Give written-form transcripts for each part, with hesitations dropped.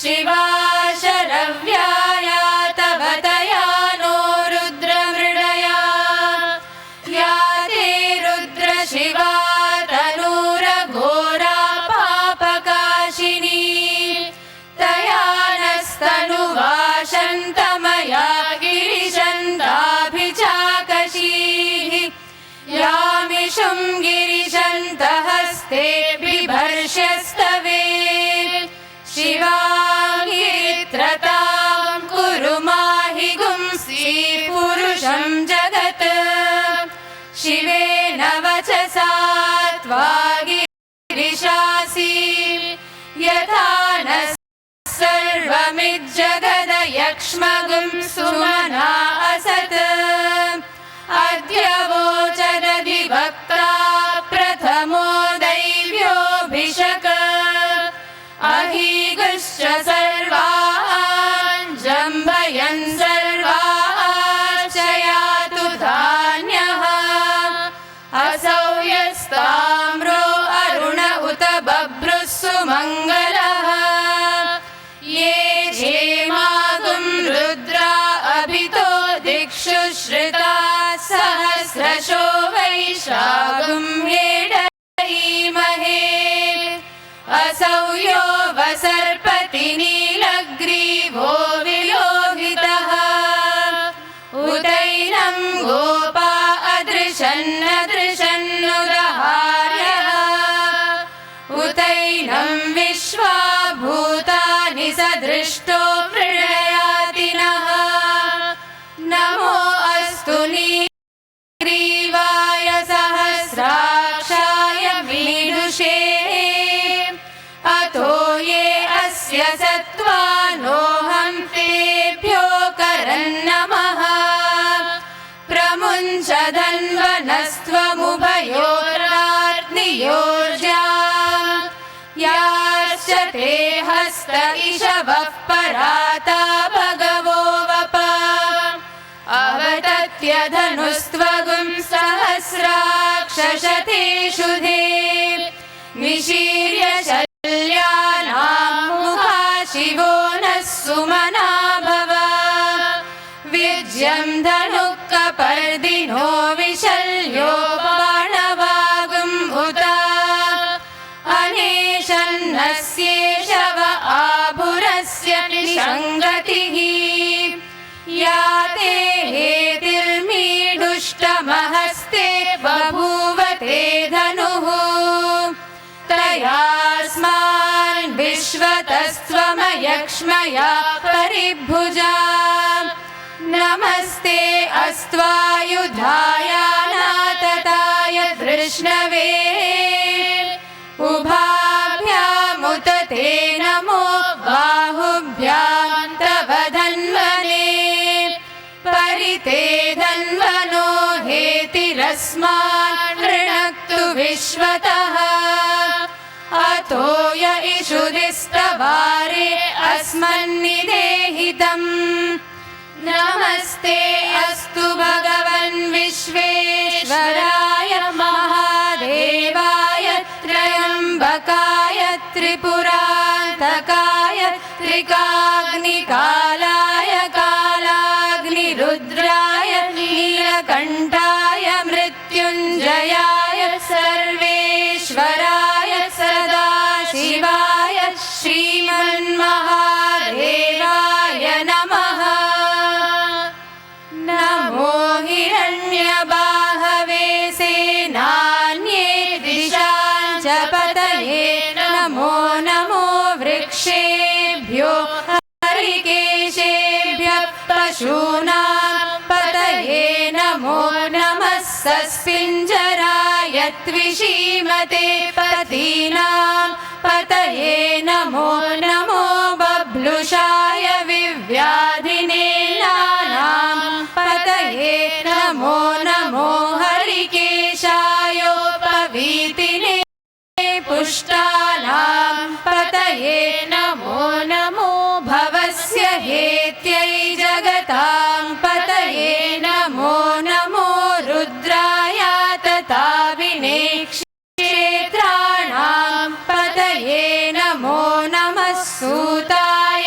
शिवा शरव्याय तव तया नो रुद्रमृडया या ते रुद्रशिवा तनूरघोरा पापकाशिनी तया नस्तनुवाशन्तमया गिरिशन्ताभिचाकशीः यामिषुं गिरिशन्तहस्ते बिभर्ष्यस्तवे शिवां गिरित्रतां कुरु माहि गुंसि पुरुषं जगत् शिवेन वचसा त्वा गिरिशासि यथा नः सर्वमिज्जगदयक्ष्मगुं सुमना असत् अद्य वोचदधिवक्ता प्रथमो दैव्योऽभिषक अहीगुश्च सर्वान् जम्भयन् सर्वाश्च यातु धान्यः असौ यस्ताम्रो अरुण उत बभ्रुः सुमङ्गलः ये क्षेमागुं रुद्रा अभितो दिक्षु श्रिता सहस्रशो वैशागुं हेडयीमहे असौ यो वसर्पति नीलग्रीवो विलोहितः उदैनं गोपा अदृशन्नदृशन्नुदहार्यः उदैनं विश्वा भूतानि सदृष्टो मृडयातिनः नमो अस्तु नीलग्रीवाय सहस्राक्षाय मीडुषे अतो ये अस्य सत्त्वानोऽहं तेभ्यो करन्नमः प्रमुञ्च धन्वनस्त्वमुभयोराग्नियोर्जाम् याश्च ते हस्त इषवः पराता भगवो वप अवतत्य धनुस्त्वगुं सहस्राक्षशतेषु धे निशीर्य मुखा शिवो नः सुमना भव विज्यं धनुक्कपर्दिनो विशल्यो बाणवागुम् उत अनेशन्नस्येषव आभुरस्य निषङ्गतिः या ते हेतिर्मीडुष्टमहस्ते बभूव ते धनुः तयास्मान् विश्वतस्त्वमयक्ष्मया परिभुजा नमस्ते अस्त्वायुधाय नातताय धृष्णवे उभाभ्यामुत ते नमो बाहुभ्यां तव धन्वने परिते धन्वनो हेतिरस्मान् ऋणक्तु विश्वतः अतो य इषुदिस्तवारे अस्मन्निदेहितम् नमस्ते अस्तु भगवन् विश्वेश्वराय महादेवाय त्र्यम्बकाय त्रिपुरान्तकाय त्रिकाग्निकालाय कालाग्निरुद्राय नीलकण्ठाय मृत्युञ्जयाय सर्वेश्वराय सदाशिवाय श्रीमन्महादेवाय नमः नमो हिरण्यबाहवे सेनान्ये दिशां च पतये नमो नमो वृक्षेभ्यो हरिकेशेभ्यः पशूनां पतये नमो नमः सस्पिञ्जराय त्विषीमते पतीनां पतये नमो नमो बभ्लुषाय विव्याधिने नानां पतये नमो नमो हरिकेशायोपवीतिने पुष्टानां पतये नमो नमो भवस्य हेत्यै जगतां पतये नमो नमो रुद्राय तथा विनेक्षेत्राणां पतये नमो नमः सूताय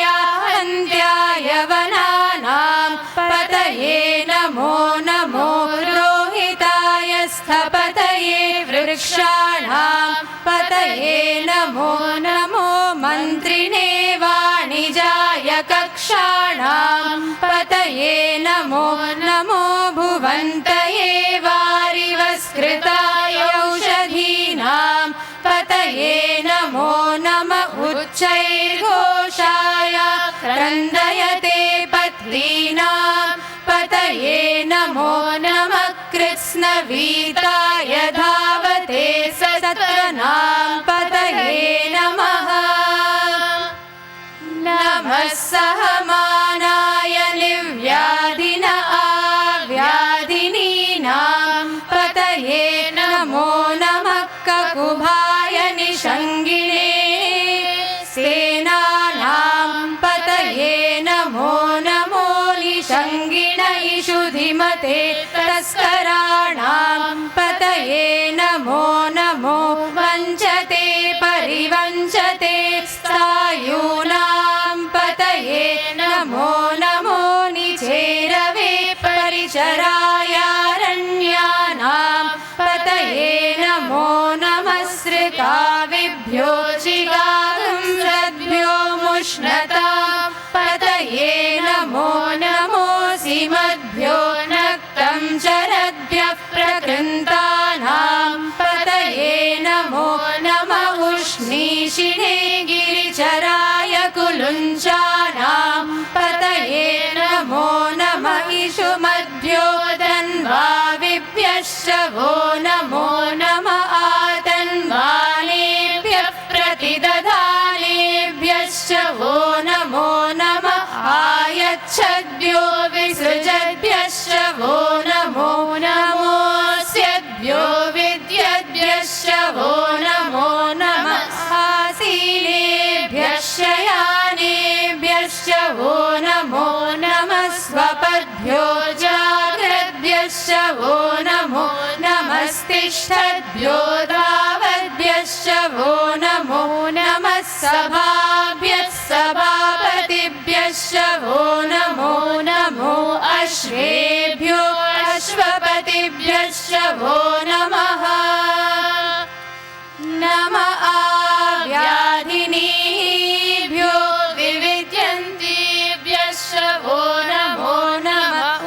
पतये नमो नमो मन्त्रिणे वाणिजाय कक्षाणां पतये नमो नमो भुवन्तये वारिवस्कृताय औषधीनां पतये नमो नम उच्चैर्घोषाय क्रन्दयते पत्नीनां पतये नमो नमः कृत्स्नवीताय धावते सत्वनां पतये नमः नमः सहमानाय निर्व्याधिन आव्याधिनीनां पतये नमो नमः ककुभाय निषङ्गिणे सेनानां पतये नमो नमो निषङ्गिण इषुधिमते तस्कराणां पतये नमो नमो वञ्चते परिवञ्चते स्थायूनां पतये नमो नमो निचेरवे परिचरायारण्यानां पतये नमो नमः सृकाविभ्यो चिगागंसद्भ्यो मुष्णतां पतये नमो नमो सीमद्भ्यो नक्तं चरद्भ्यः प्रकृन्तानां पतये नमो नमः उष्णीषिणे गिरिचराय कुलुञ्चानां पतये नमो नमः इषुमद्भ्यो धन्वाविभ्यश्च वो नमो नमः आतन्वानेभ्यः प्रतिदधानेभ्यश्च वो नमो नमः आयच्छद्भ्यो विसृजद्भ्यश्च वो नमो नमोऽस्यद्भ्यो विद्यद्भ्यश्च वो नमो नमः आसीनेभ्यः शयानेभ्यश्च वो नमो नमः स्वपद्भ्यो जाग्रद्भ्यश्च वो नमो नमस्तिष्ठद्भ्यो धावद्भ्यश्च वो नमो नमः सभाभ्यः सभापतिभ्यश्च वो नमो नमो अश्वेभ्यो अश्वपतिभ्यश्च वो नमः नम आव्याधिनीभ्यो विविद्यन्तीभ्यश्च वो नमो नमः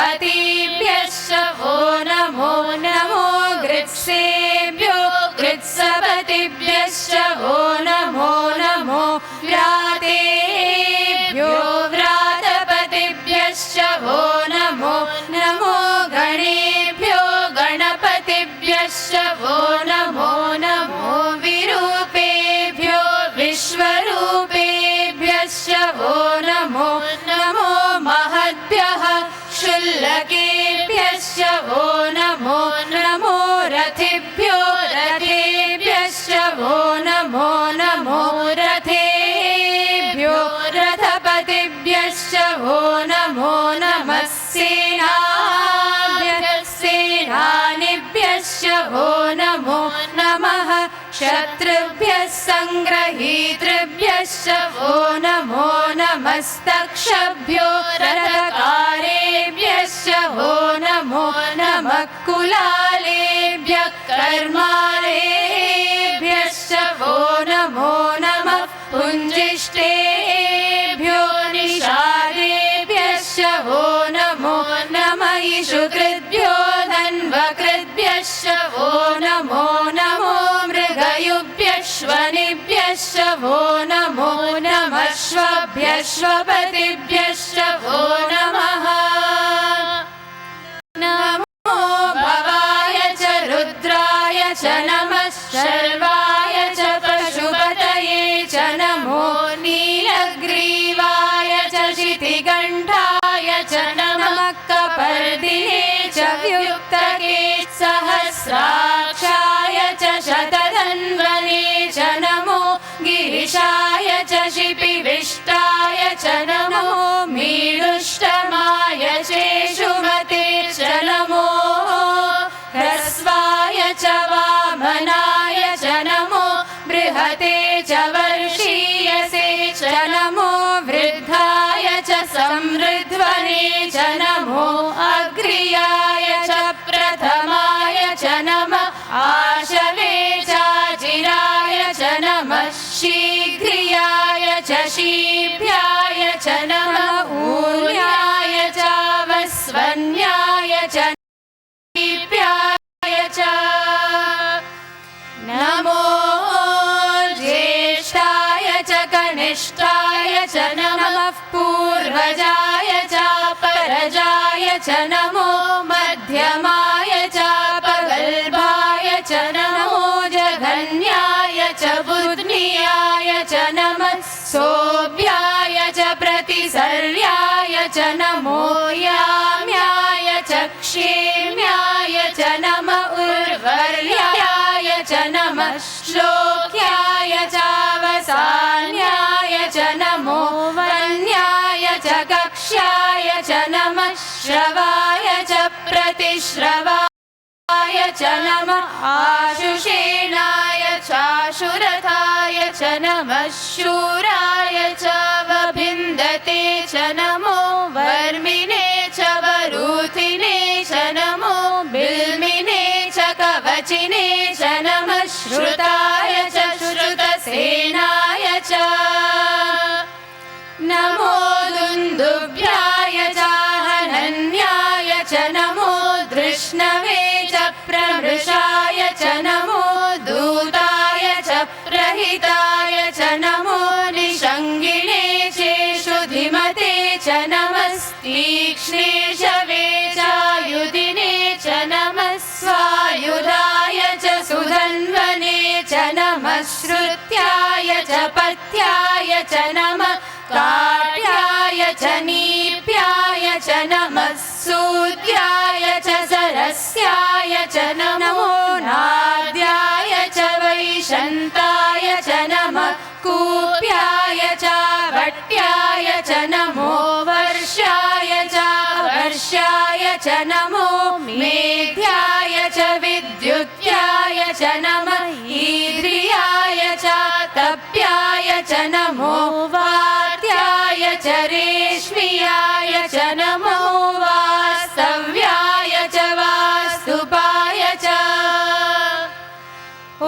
उगणाभ्यस्त्रिगुंहतीभ्यश्च वो नमो नमो गृत्सेभ्यो गृत्सपतिभ्यश्च वो नमो नमो व्रातेभ्यो व्रातपतिभ्यश्च वो नमो नमो गणेभ्यो गणपतिभ्यश्च वो नमो नमो विरूपेभ्यो विश्वरूपेभ्यश्च वो नमो नमो महद्भ्यः क्षुल्लकेभ्यश्च वो नमो नमो रथिभ्यो रथेभ्यश्च वो नमो नमो रथेभ्यो रथपतिभ्यश्च वो नमो नमः सेनाभ्यः सेनानिभ्यश्च वो नमो नमः शत्रुभ्यः सङ्ग्रहीतृभ्यश्च वो नमो नमस्तक्षभ्यो रथकारेभ्यश्च वो नमो नमः कुलालेभ्यः कर्मारेभ्यश्च वो नमो नमः पुञ्जिष्टेभ्यो निषादेभ्यश्च वो नमो नमः इषुकृद्भ्यो धन्वकृद्भ्यश्च वो नमो नमो मृगयुभ्यश्वनिभ्यश्च वो नमो नमः श्वभ्यश्वपतिभ्यश्च वो नमः नमो भवाय च रुद्राय च नमः शर्वाय च पशुपतये च नमो नीलग्रीवाय च शितिकण्ठाय च नमः कपर्दिने च व्युक्तके सहस्राक्षाय च शतधन्वने च नमो गिरिशाय च शिपिविष्टाय च नमो मीडुष्टमाय चेषुमते च नमो ह्रस्वाय च वामनाय च नमो बृहते च वर्षी च शीभ्याय च नमः ऊर्याय च वस्वन्याय च शीभ्याय च नमो ज्येष्ठाय च कनिष्ठाय च नमः पूर्वजाय च परजाय च नमो मध्यमाय च पगल्भाय च नमो जघन्याय च बुध्नियाय च नमः सोऽभ्याय च प्रतिसर्याय च नमो याम्याय च क्षेम्याय च नमः उर्वर्याय च नमः श्लोक्याय च वसान्याय च नमो वन्याय च कक्ष्याय च नमः श्रवाय च प्रतिश्रवाय च नमः आशुषेणाय चाशुरथाय च नमः शूराय च वभिन्दते च नमो वर्मिणे च वरूथिने च नमो बिल्मिने च कवचिने च नमः श्रुताय च श्रुतसेनाय च नमो दुन्दुभ्याय च हनन्याय च नमो धृष्णवे च प्रमृषाय च नमो दूताय च प्रहिताय च नमो निषङ्गिणे चेषु धिमते च नमस्तीक्ष्णे शवे चायुधिने च नमः स्वायुधाय च सुधन्वने च नमः श्रुत्याय च पथ्याय च नमः काट्याय च नीप्याय च नमः सूद्याय च सरस्याय च नमो नाद्याय च वैशन्ताय च नमः कूप्याय च भट्याय च नमो वर्षाय च वर्षाय च नमो मेध्याय च विद्युत्याय च नमः ईद्रियाय च तप्याय च नमो वात्याय च रेश्मियाय च नमो वास्तव्याय च वास्तुपाय च ॐ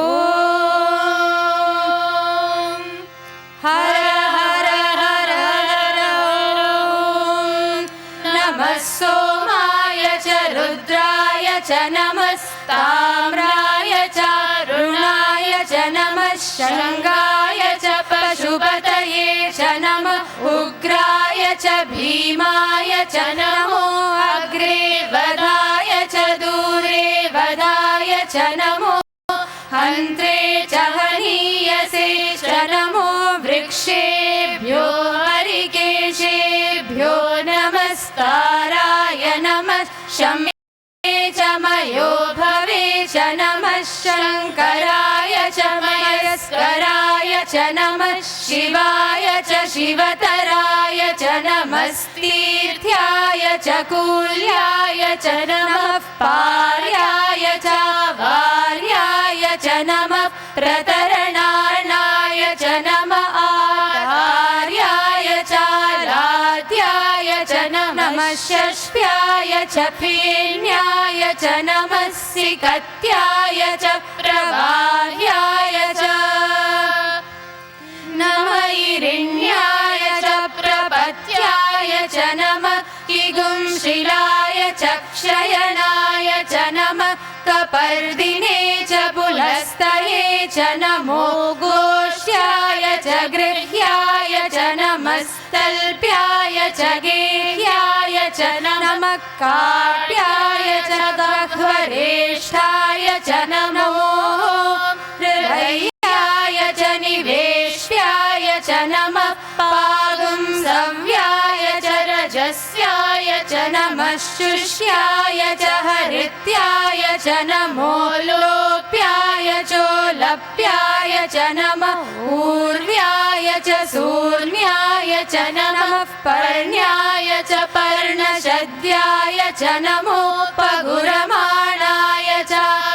हर हर हर हर ॐ नमः सोमाय च रुद्राय च नमस्ताम्राय च रुणाय च नमः शङ्गाय च पशुपतये च नमः उग्राय च भीमाय च नमो अग्रे वधाय च दूरे वधाय च नमो हन्त्रे च हनीयसे च नमो वृक्षेभ्यो हरिकेशेभ्यो नमस्ताराय नमः शमे च मयो भवे च नमः शङ्कराय च मयस्कराय च नमः शिवाय च शिवतराय च नमस्तीर्थ्याय च कूल्याय च नमः पार्याय च वार्याय च नमः प्रतरणार्णाय च नमः आधार्याय च लाद्याय च नमः षष्ठ्याय च फेन्याय च नमः सिकत्याय च प्रवाह्याय च नमः हिरण्याय च प्रपत्याय च नमः किगुंशिलाय च क्षयणाय च नमः कपर्दिने च पुलस्तये च नमो गोष्ठ्याय च गृह्याय च नमस्तल्प्याय च गेह्याय च नमः काट्याय च गह्वरेष्ठाय च नमो हृदयाय च निवेश्याय च नमः पागुंसव्याय च रजस्याय च नमः शुष्याय च हरित्याय च नमो लोप्याय चोलप्याय च नमः ऊर्व्याय च सूर्ण्याय च नमः पर्ण्याय च पर्णशद्याय च नमो पगुरमाणाय च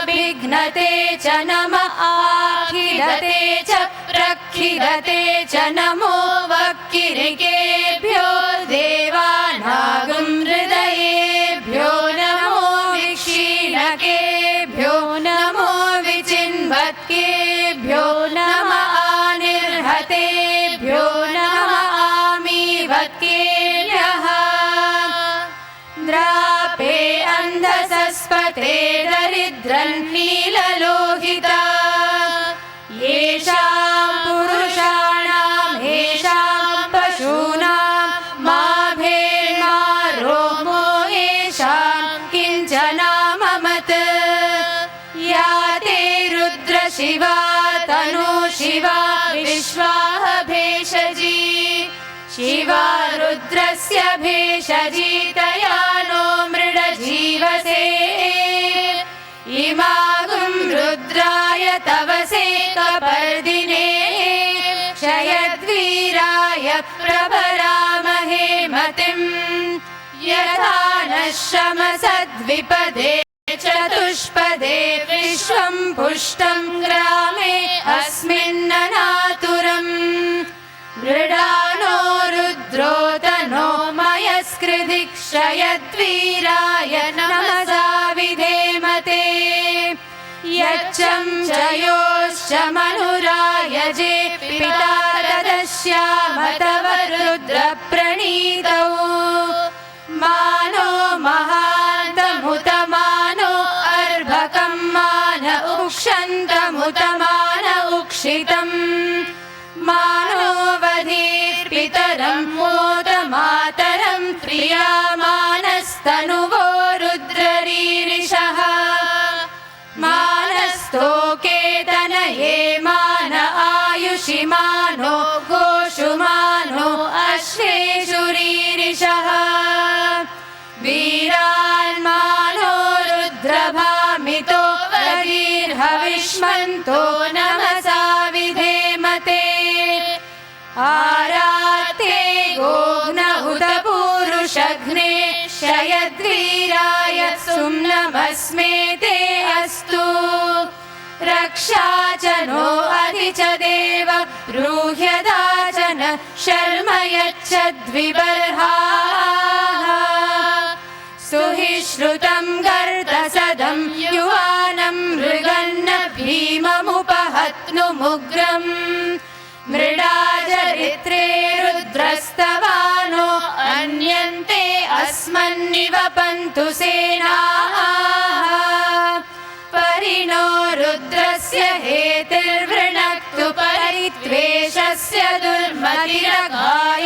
विघ्नते च नमः आखिलते च प्रखिलते च नमो वक्किरिकेभ्यो देवानागं हृदयेभ्यो नमो विक्षीणकेभ्यो नमो विचिन्वत्केभ्यो नमः आनिर्हतेभ्यो देवेभ्यो नमामि वक्केभ्यः द्रापे अन्धसस्पते दरिद्रन्नीललोहिता येषां पुरुषाणां येषां पशूनां मा भेर्मा रोमो येषां किञ्चनाममत् या ते रुद्रशिवा तनु शिवा विश्वाह भेषजी शिवा रुद्रस्य भेषजी तया नो मृडजीवसे इमागुं रुद्राय तवसे कपर्दिने क्षयद्वीराय प्रभरामहे मतिं यथा नः शमसद्विपदे चतुष्पदे विश्वं पुष्टं ग्रामे अस्मिन्ननातुरम् मृडानो रुद्रोतनो मयस्कृधिक्षयद्वीराय नमसा विधेमते यच्चं चयोश्च मनुरायजे पिता तदस्याम तव रुद्रप्रणीतौ मानो महान्तमुतमानो अर्भकं मान उक्षन्तमुतमान उक्षितम् मानो वधीर्पितरं मोदमातरं प्रियामानस्तनुवो रुद्ररीरिषः मानस्तोकेतनये मान आयुषि मानो गोषु मानो अश्वेषु रीरिषः वीरान् मानो रुद्रभामितो वरीर्हविष्मन्तो नमसा विधेमते आराते गोघ्न उत पूरुषघ्ने शयद्वीराय सुम्नमस्मे ते अस्तु रक्षा च नो अधि च देव ब्रूह्यदा च न शर्म यच्छद्विबर्हाः सुहिश्रुतं गर्दसदं युवानं मृगन्न भीममुपहत्नुमुग्रम् मृडाचरित्रे रुद्रस्तवानो अन्यन्ते अस्मन्निवपन्तु सेनाः परिणो रुद्रस्य हेतिर्वृणक्तु परित्वेषस्य दुर्मतिरगायोः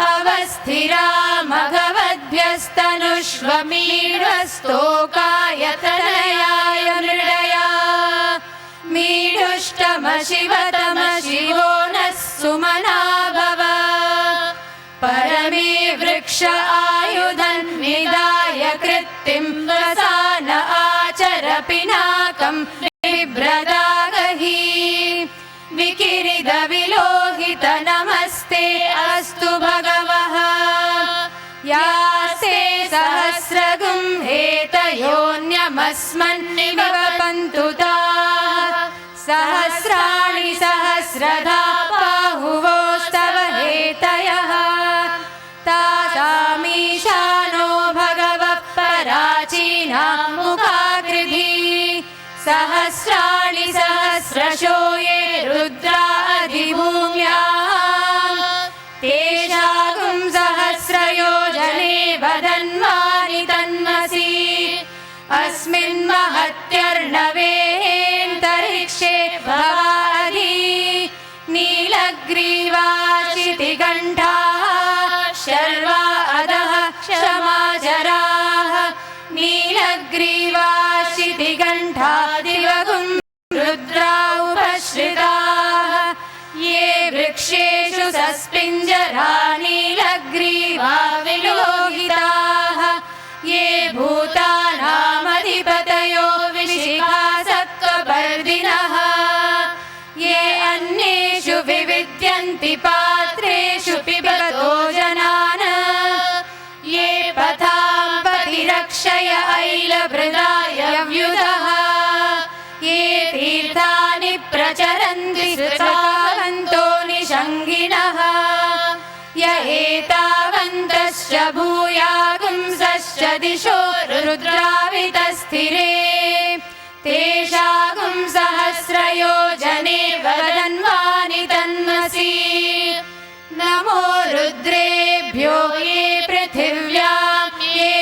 अवस्थिरा मघवद्भ्यस्तनुष्वमीढस्तोकाय मृडया मीढुष्टम शिवतम शिवो नः सुमना भव परमे वृक्ष आयुधन् निदाय कृत्तिं वसान आचर पिनाकं बिभ्रदागहि विकिरिद विलोहित नमस्ते अस्तु भगवः यास्ते सहस्रगुं हेतयोऽन्यमस्मन्निवपन्तु ताः सहस्राणि सहस्रधा बाहुवोस्तव हेतयः तासामीशानो भगवः पराचीना मुखाकृधि सहस्राणि सहस्रशो ये रुद्रा अधिभूम्याम् तेषागुं सहस्रयोजने वदन्वानि तन्मसि अस्मिन् महत्यर्णवेऽन्तरिक्षे भवादि नीलग्रीवाशितिकण्ठाः शर्वा अधः क्षमाचराः नीलग्रीवाशितिकण्ठा दिवगुं रुद्रा उपश्रिताः ये वृक्षेषु सस्पिञ्जरा नीलग्रीवा विलोहिताः ये भूतानामधिपतयो विशिखासत्त्वपर्दिनः ये अन्येषु विविद्यन्ति पात्रेषु पिबतो जनान् ये पथां पतिरक्षय ऐलभृदाय व्युधः ये तीर्थानि प्रचरन्ति सावन्तो निषङ्गिणः य एतावन्तश्च भूयागुंसश्च दिशो रुद्रावितस्थिरे तेषागुं सहस्रयोजने वदन्वानि तन्मसि नमो रुद्रेभ्यो ये पृथिव्यां ये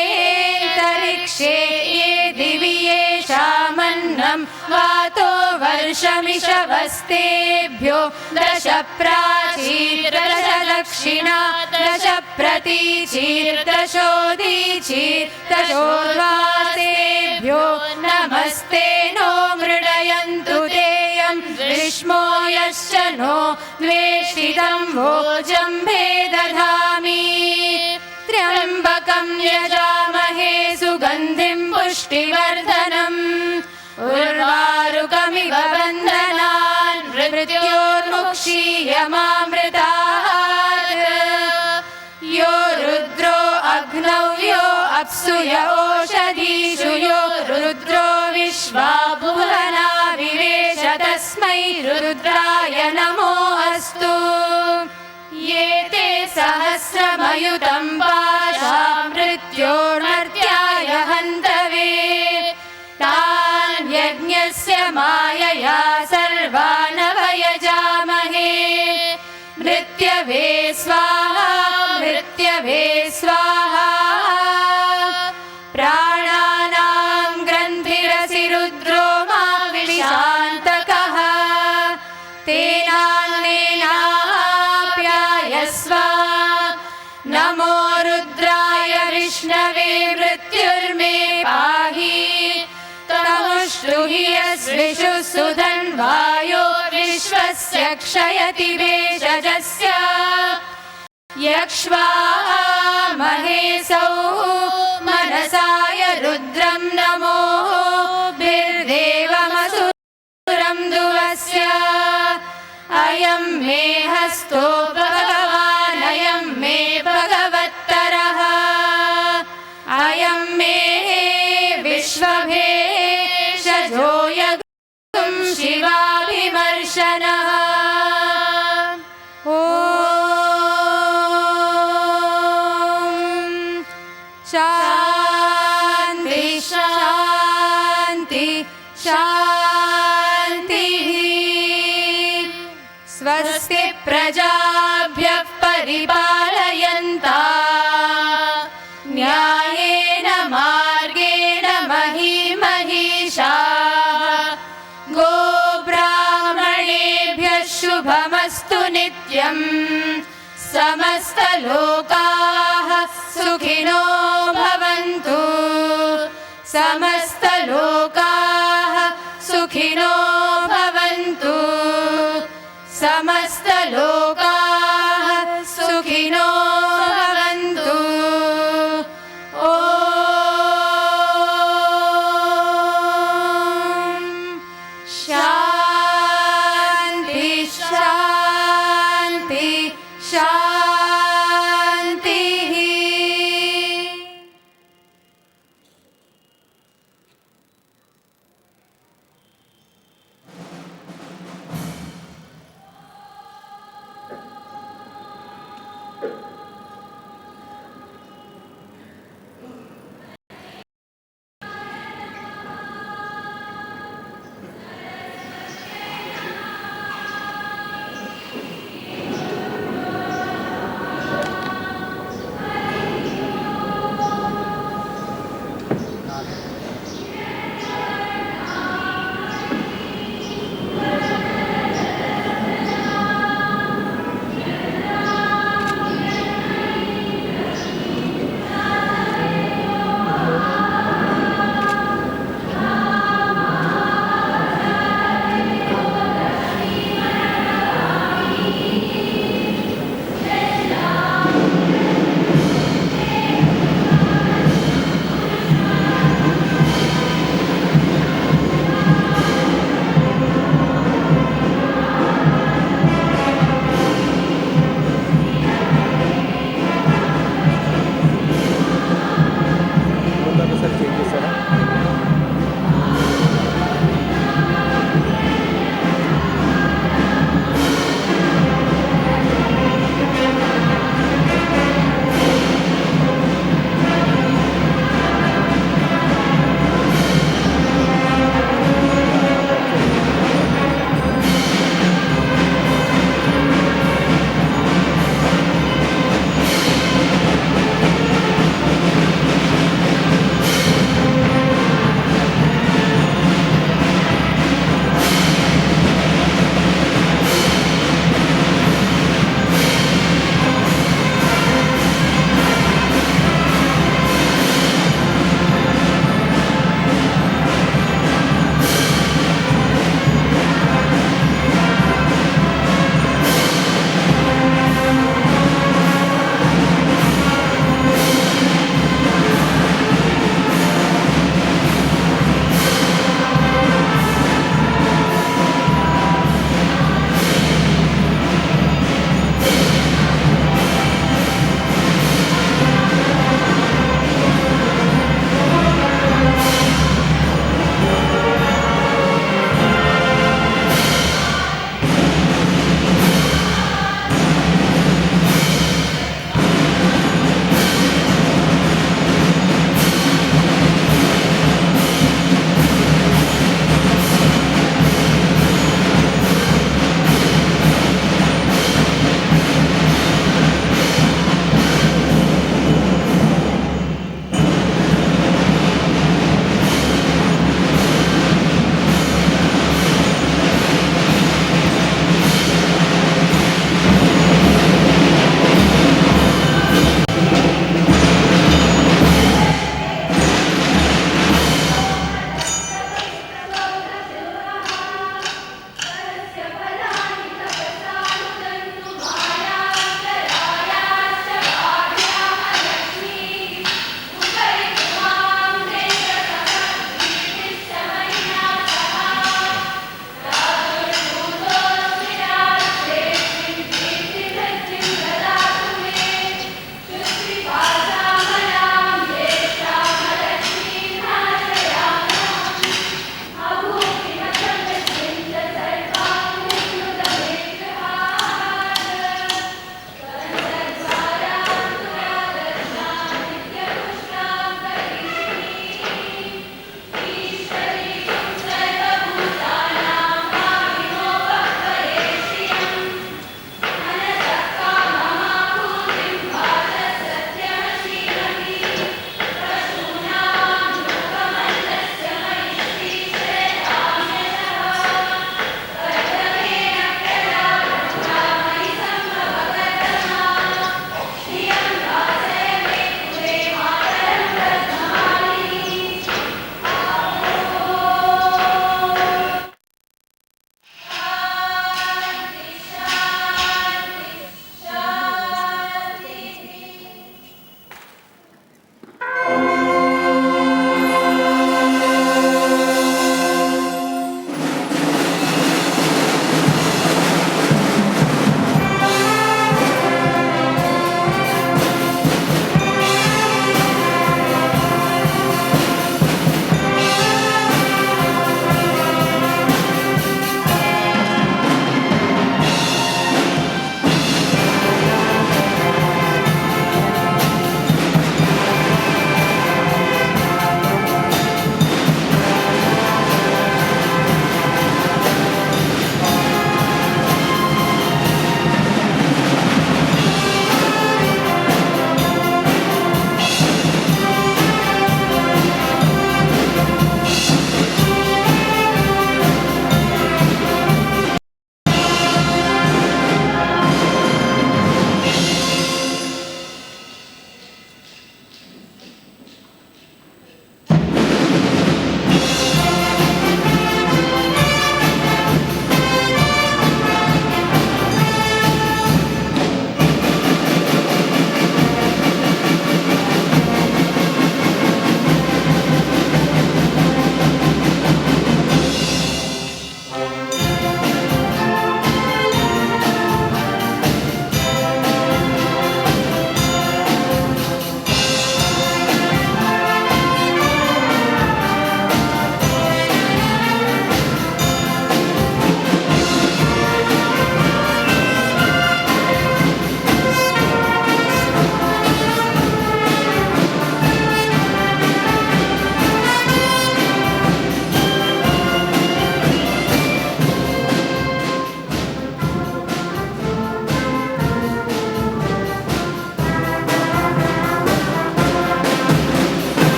अन्तरिक्षे ये दिवि येषामन्नं वातो वर्षमिषवस्तेभ्यो दश प्राचीर्दश दक्षिणा दश प्रतीचीर्दशोदीचीर्दशोद्वासेभ्यो नमस्ते नो मृडयन्तु तेयं ग्रीष्मो यश्च नो द्वेष्टितं भोजम्भे दधामि त्र्यम्बकं यजामहे सुगन्धिं पुष्टिवर्धनम् उर्वारुकमिव बन्धनान् मृत्योर्मुक्षीयमामृतात् यो रुद्रो अग्नौ यो अप्सु य ओषधीषु यो रुद्रो विश्वा भुवना विवेश तस्मै रुद्राय नमो अस्तु ये ते सहस्रमयुतं पाशा मृत्योर्मर्त्याय हन्तवे तान् यज्ञस्य मायया सर्वानवयजामहे मृत्यवे स्वाहा मृत्यवे स्वाहा प्राणानां ग्रन्थिरसि रुद्रो मा विशान्तकः तेनान्नेनाप्यायस्व नमो रुद्राय विष्णवे मृत्युर्मे पाहि तमुष्टुहि यस्विषु सुधन्वायो विश्वस्य क्षयति भेषजस्य यक्ष्वामहेसौ मनसाय रुद्रं नमो बिर्देवमसुरं दुवस्य अयं मे हस्तो भगवान् अयं मे भगवत्तरः अयं मे विश्वभेषजो यगुं शिवाभिमर्शनः ॐ शान्ति शान्ति शान्तिः स्वस्ति प्रजाभ्यः परिपालयन्ताम् न्यायेन मार्गेण महीमहीषाः गोब्राह्मणेभ्यः शुभमस्तु नित्यम् समस्तलोकाः सुखिनो भवन्तु समस्तलोकाः सुखिनो भवन्तु समस्तलोकाः सुखिनो भवन्तु ॐ शान्ति शान्ति शान्तिः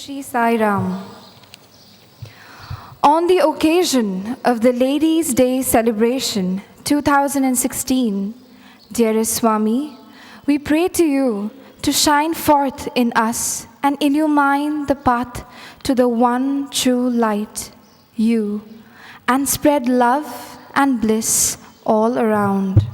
Shri Sai Ram. On the occasion of the Ladies' Day celebration 2016, dearest Swami, we pray to you to shine forth in us and illumine the path to the one true light, you, and spread love and bliss all around.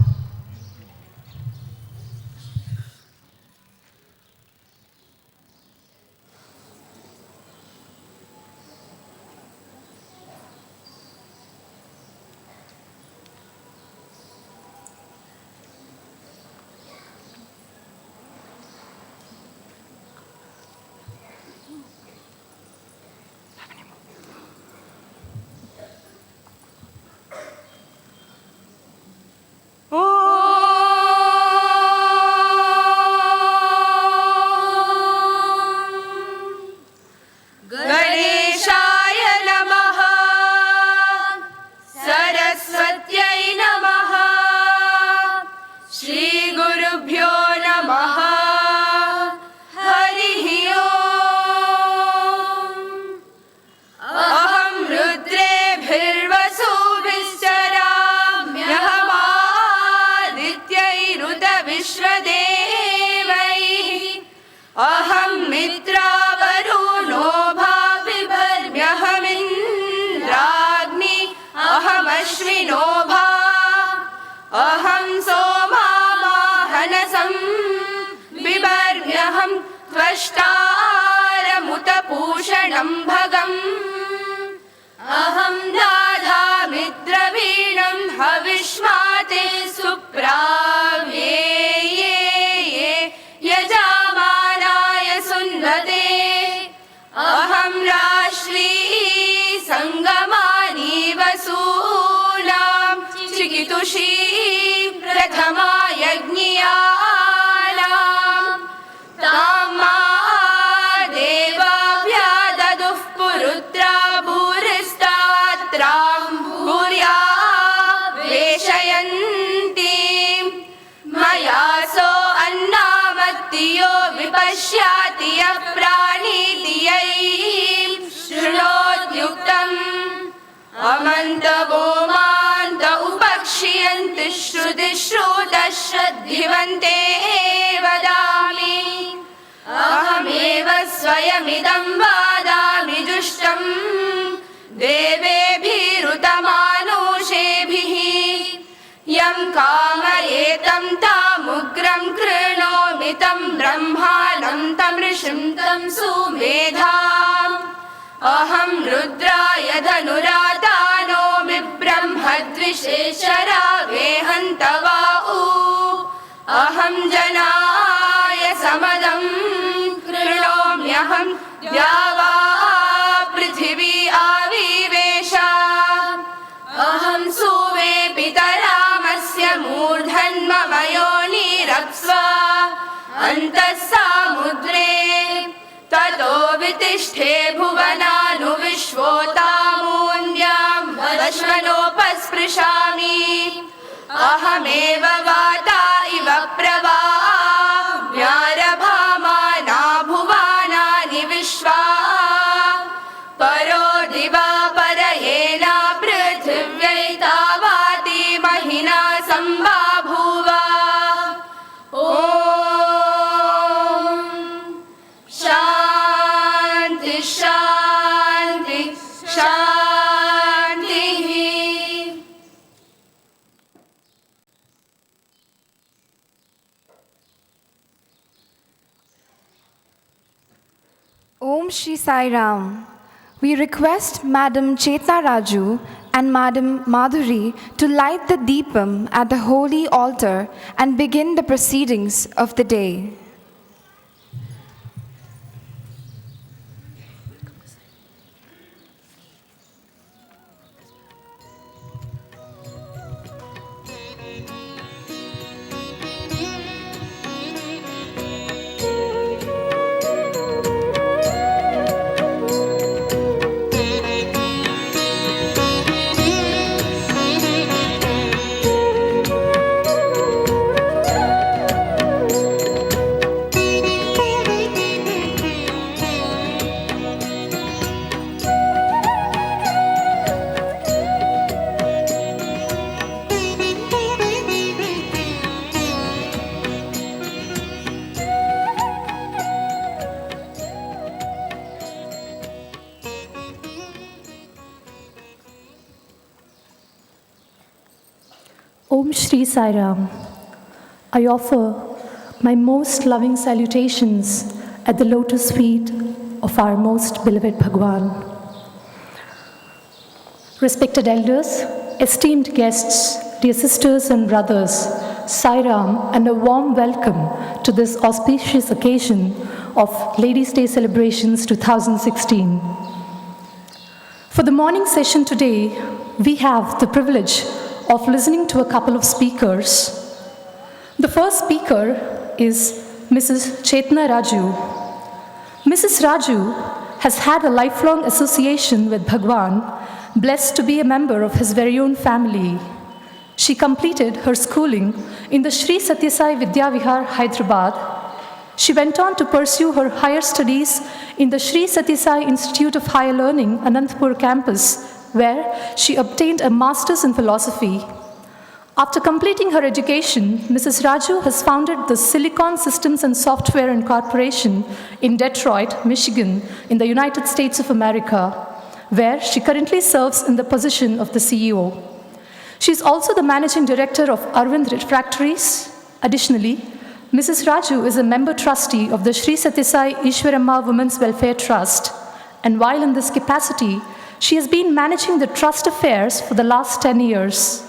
गणेशाय नमः सरस्वत्यै नमः श्रीगुरुभ्यो नमः हरिः ओम् अहं रुद्रेभिर्वसुभिश्चराम्यहमादित्यैरुतविश्वदेवैः अहं मित्रावरुणो भाविभर्म्यहमिन्द्राग्नि अहमश्विनो भा अहं सोमावाहनसं बिभर्म्यहं त्वष्टारमुतपूषणं भगम् अहं दाधामिद्रवीणं हविष्माते सुप्राव्ये यजामानाय सुन्वते अहं राश्री सङ्गमानि वसूनां चिकितुषी प्रथमा यज्ञियानां तां देवाव्याददुः पुरुत्रा भूरिस्तात्रां भूर्या वेशयन्तीं मया सो अन्नामत्तियो विपश्याति यः प्राणीति यैः शृणोत्युक्तम् अमन्तवोमान्त उपक्षियन्ति श्रुतिश्रुतश्रद्धिवन्ते वदामि अहमेव स्वयमिदं वादामि जुष्टम् देवेभिरुतमानुषेभिः यं कामयेतं तामुग्रं कृणोमि तं ब्रह्माणं तं ऋषिं तं सुमेधाम् अहं रुद्राय धनुरातानोमि ब्रह्मद्विषेशरावेहन्तवाऊ अहं जनाय समदं कृणोम्यहं द्यावा पृथिवी आविवेश अहं सुवे पितरामस्य मूर्धन्मम योनिरप्स्व अन्तः सामुद्रे ततो वितिष्ठे भुवनानुविश्वोतामून्यां वश्मनोपस्पृशामि अहमेव वाता इव प्रवाव्यारभामाना भुवानानि विश्वा परो दिवा परयेना पृथिव्यै तावाति महिना सम्बाभूव ॐ शान्ति शान्ति शान्तिः Om Shri Sai Ram. We request Madam Chetna Raju and Madam Madhuri to light the deepam at the holy altar and begin the proceedings of the day. Om Shri Sai Ram. I offer my most loving salutations at the lotus feet of our most beloved Bhagwan. Respected elders, esteemed guests, dear sisters and brothers, Sai Ram, and a warm welcome to this auspicious occasion of Ladies' Day Celebrations 2016. For the morning session today, we have the privilege of listening to a couple of speakers. The first speaker is Mrs. Chetna Raju. Mrs. Raju has had a lifelong association with Bhagwan, blessed to be a member of his very own family. She completed her schooling in the Sri Sathya Sai Vidya Vihar, Hyderabad. She went on to pursue her higher studies in the Sri Sathya Sai Institute of Higher Learning, Anantapur campus, where she obtained a master's in philosophy. After completing her education, Mrs. Raju has founded the Silicon Systems and Software Incorporation in Detroit, Michigan, in the United States of America, where she currently serves in the position of the CEO. She is also the managing director of Arvind Refractories. Additionally, Mrs. Raju is a member trustee of the Sri Sathya Sai Ishwaramma Women's Welfare Trust, and while in this capacity, she has been managing the trust affairs for the last 10 years.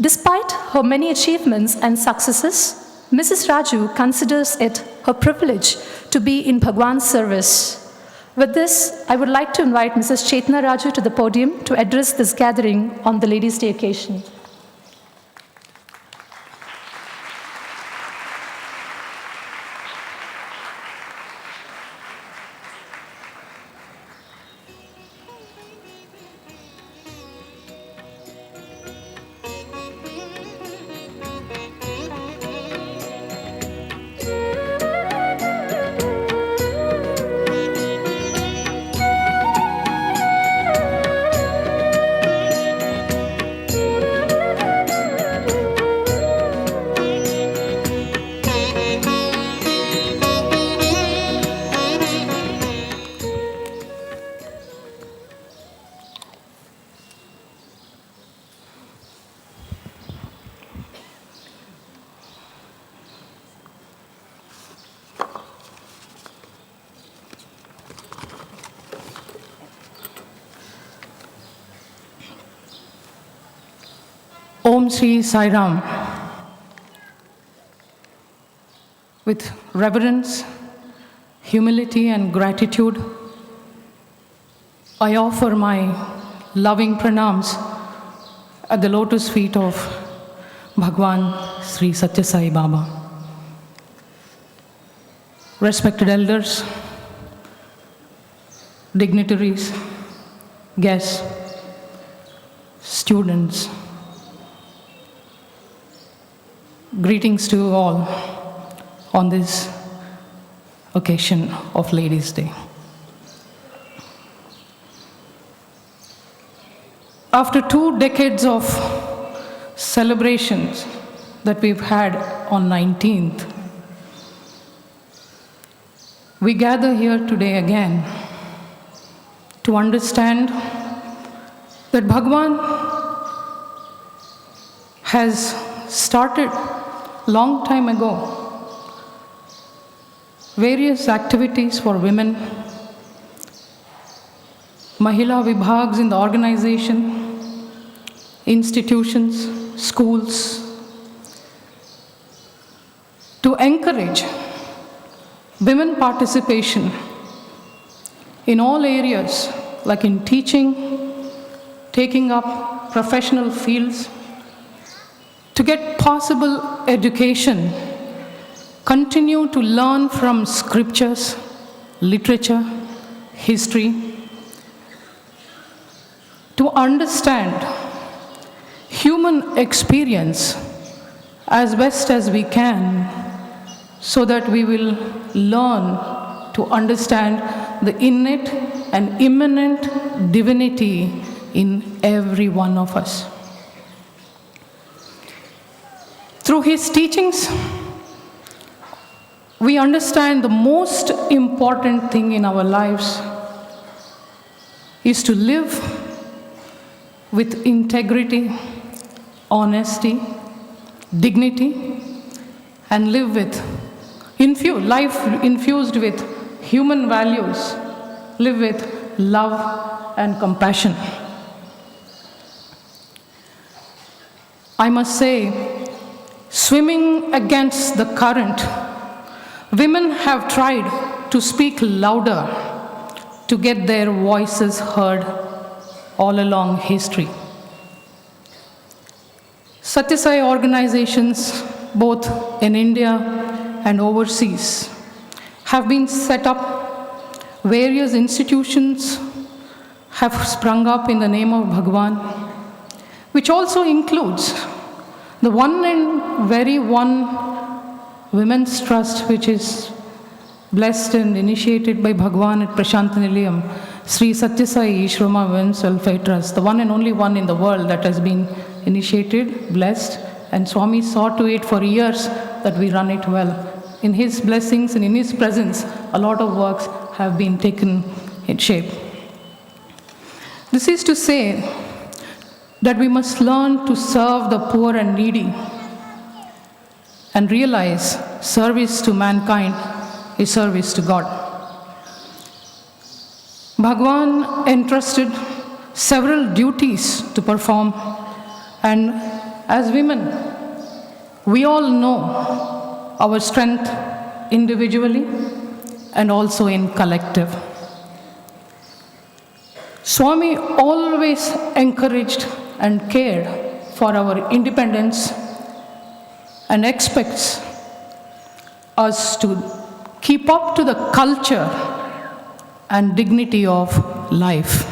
Despite her many achievements and successes, Mrs. Raju considers it her privilege to be in Bhagwan's service. With this, I would like to invite Mrs. Chetna Raju to the podium to address this gathering on the Ladies' Day occasion. Om Shri Sai Ram. With reverence, humility, and gratitude, I offer my loving pranams at the lotus feet of Bhagwan Sri Sathya Sai Baba. Respected elders, dignitaries, guests, students, greetings to all on this occasion of Ladies' Day. After 2 decades of celebrations that we've had on 19th, we gather here today again to understand that Bhagwan has started long time ago various activities for women, Mahila Vibhags in the organization, institutions, schools, to encourage women participation in all areas, like in teaching, taking up professional fields, to get possible education, continue to learn from scriptures, literature, history, to understand human experience as best as we can, so that we will learn to understand the innate and immanent divinity in every one of us. Through his teachings, we understand the most important thing in our lives is to live with integrity, honesty, dignity, and live with life infused with human values, live with love and compassion. I must say, swimming against the current, women have tried to speak louder to get their voices heard all along history. Sathya Sai organizations, both in India and overseas, have been set up. Various institutions have sprung up in the name of Bhagwan, which also includes the one and very one Women's Trust, which is blessed and initiated by Bhagwan at Prasanthi Nilayam, Sri Sathya Sai Ishrama Women's Welfare Trust, the one and only one in the world that has been initiated, blessed, and Swami saw to it for years that we run it well. In his blessings and in his presence, a lot of works have been taken in shape. This is to say that we must learn to serve the poor and needy and realize service to mankind is service to God. Bhagwan entrusted several duties to perform, and as women, we all know our strength individually and also in collective. Swami always encouraged and cared for our independence and expects us to keep up to the culture and dignity of life.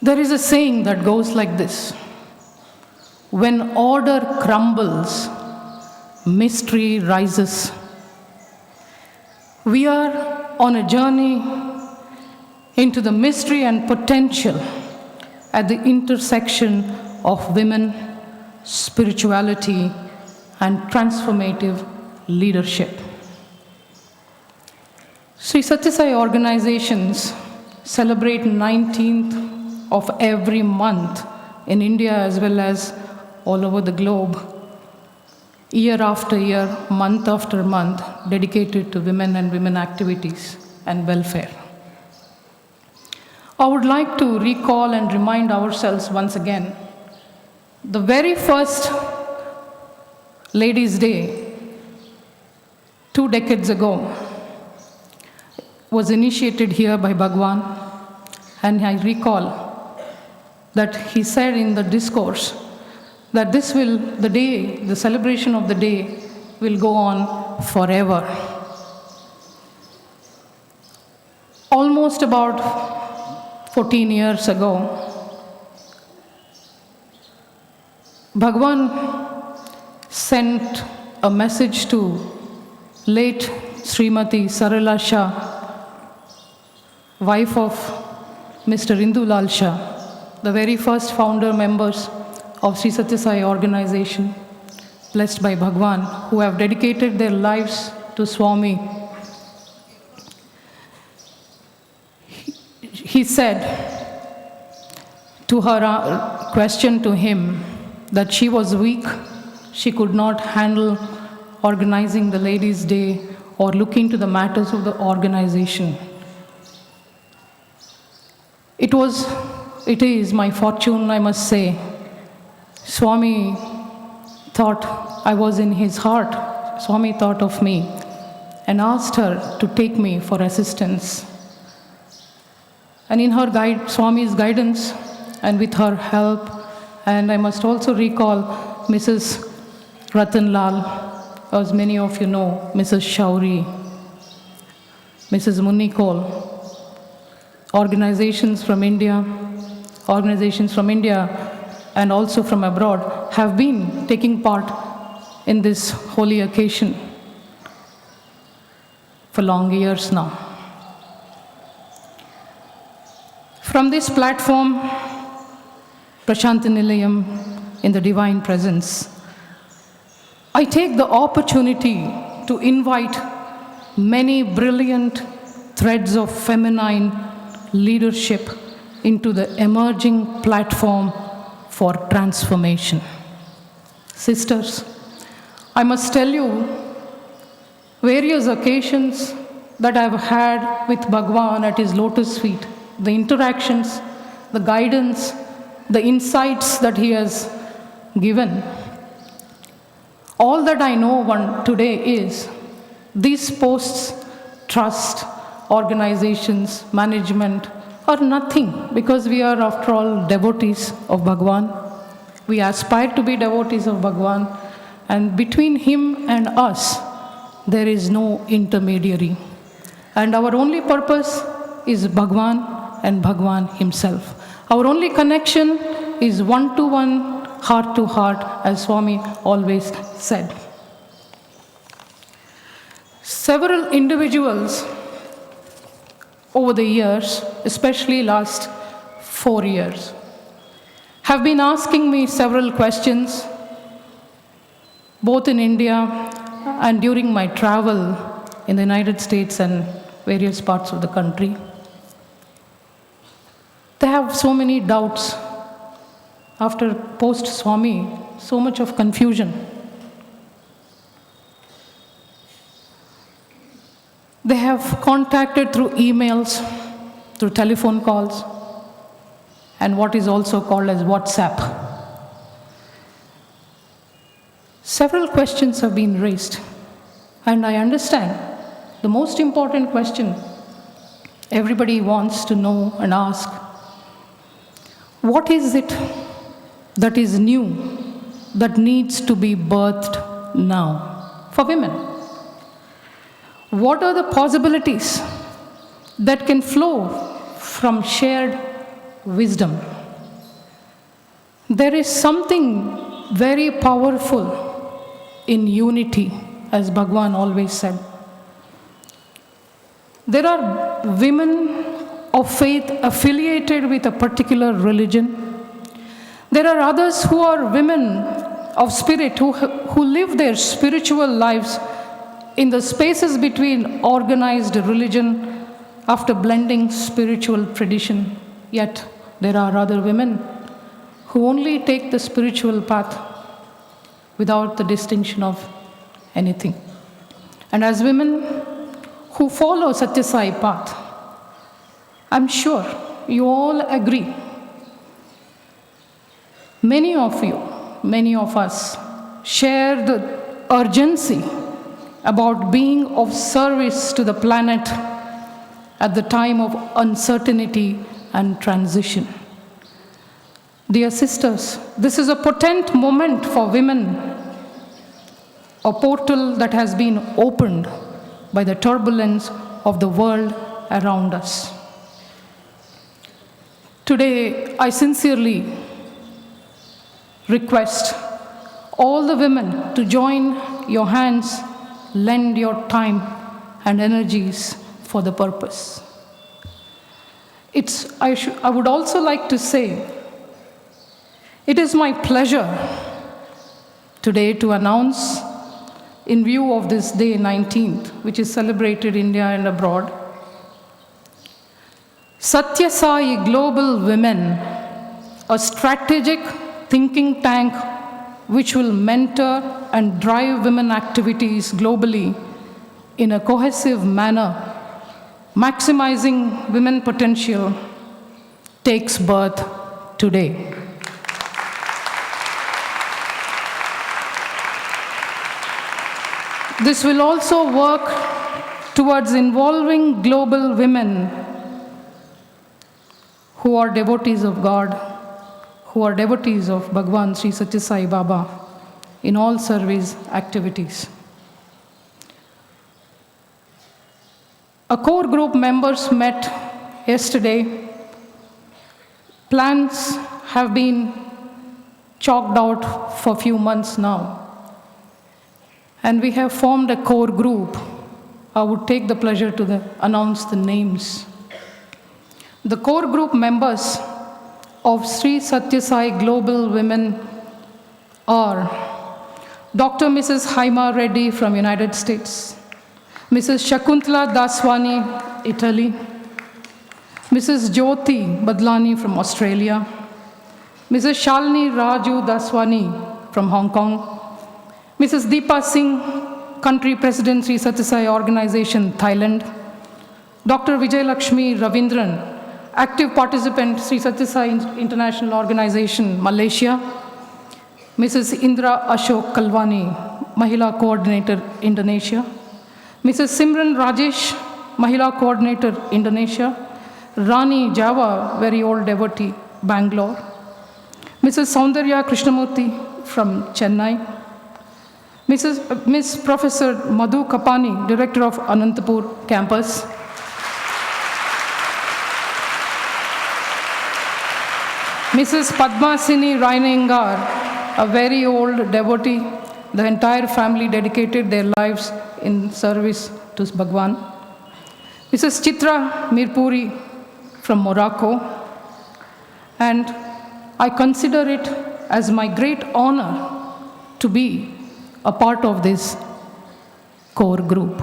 There is a saying that goes like this: when order crumbles, mystery rises. We are on a journey into the mystery and potential at the intersection of women, spirituality, and transformative leadership. Sri Sathya Sai organizations celebrate 19th of every month in India as well as all over the globe, year after year, month after month, dedicated to women and women activities and welfare. I would like to recall and remind ourselves once again, the very first Ladies' Day 2 decades ago was initiated here by Bhagwan, and I recall that he said in the discourse that the celebration of the day will go on forever. Almost about 14 years ago, Bhagwan sent a message to late Srimati Sarala Shah, wife of Mr. Indulal Shah, the very first founder members of Sri Sathya Sai organization, blessed by Bhagwan, who have dedicated their lives to Swami. He said to her question to him that she was weak, she could not handle organizing the Ladies' Day or look into the matters of the organization. It is my fortune, I must say. Swami thought I was in his heart. Swami thought of me and asked her to take me for assistance. And in her Swami's guidance and with her help, and I must also recall Mrs. Ratan Lal, as many of you know, Mrs. Shauri, Mrs. Munikol, organizations from India and also from abroad have been taking part in this holy occasion for long years now. From this platform, Prasanthi Nilayam, in the Divine Presence, I take the opportunity to invite many brilliant threads of feminine leadership into the emerging platform for transformation. sisters, I must tell you various occasions that I've had with Bhagwan at his lotus feet, the interactions, the guidance, the insights that he has given. All that I know today is these posts, trust, organizations, management are nothing, because we are after all devotees of Bhagwan. We aspire to be devotees of Bhagwan, and between him and us there is no intermediary. And our only purpose is Bhagwan and Bhagwan himself. Our only connection is one-to-one, heart-to-heart, as Swami always said. Several individuals over the years, especially last 4 years, have been asking me several questions, both in India and during my travel in the United States and various parts of the country. They have so many doubts. After post-Swami, so much of confusion. They have contacted through emails, through telephone calls, and what is also called as WhatsApp. Several questions have been raised, and I understand the most important question everybody wants to know and ask: what is it that is new, that needs to be birthed now for women? What are the possibilities that can flow from shared wisdom? There is something very powerful in unity, as Bhagwan always said. There are women of faith affiliated with a particular religion. There are others who are women of spirit who live their spiritual lives in the spaces between organized religion after blending spiritual tradition. Yet there are other women who only take the spiritual path without the distinction of anything. And as women who follow Satya Sai path, I'm sure you all agree. Many of you, many of us share the urgency about being of service to the planet at the time of uncertainty and transition. Dear sisters, this is a potent moment for women, a portal that has been opened by the turbulence of the world around us. Today, I sincerely request all the women to join your hands, lend your time and energies for the purpose. I would also like to say, it is my pleasure today to announce, in view of this day 19th, which is celebrated in India and abroad, Satya Sai Global Women, a strategic thinking tank which will mentor and drive women activities globally in a cohesive manner, maximizing women potential, takes birth today. This will also work towards involving global women who are devotees of God, who are devotees of Bhagwan Sri Satya Sai Baba in all service activities. A core group members met yesterday. Plans have been chalked out for a few months now. And we have formed a core group. I would take the pleasure to announce the names. The core group members of Sri Satya Sai Global Women are Dr. Mrs. Haima Reddy from United States, Mrs. Shakuntala Daswani, Italy, Mrs. Jyoti Badlani from Australia, Mrs. Shalini Raju Daswani from Hong Kong. Mrs. Deepa Singh, Country President, Sri Sathya Sai Organization, Thailand. Dr. Vijay Lakshmi Ravindran, active participant, Sri Sathya Sai International Organization, Malaysia. Mrs. Indra Ashok Kalwani, Mahila Coordinator, Indonesia. Mrs. Simran Rajesh, Mahila Coordinator, Indonesia. Rani Java, very old devotee, Bangalore. Mrs. Saundarya Krishnamurthy from Chennai. Miss Professor Madhu Kapani, Director of Anantapur Campus. Mrs. Padmasini Rainengar, a very old devotee. The entire family dedicated their lives in service to Bhagwan. Mrs. Chitra Mirpuri from Morocco. And I consider it as my great honor to be a part of this core group.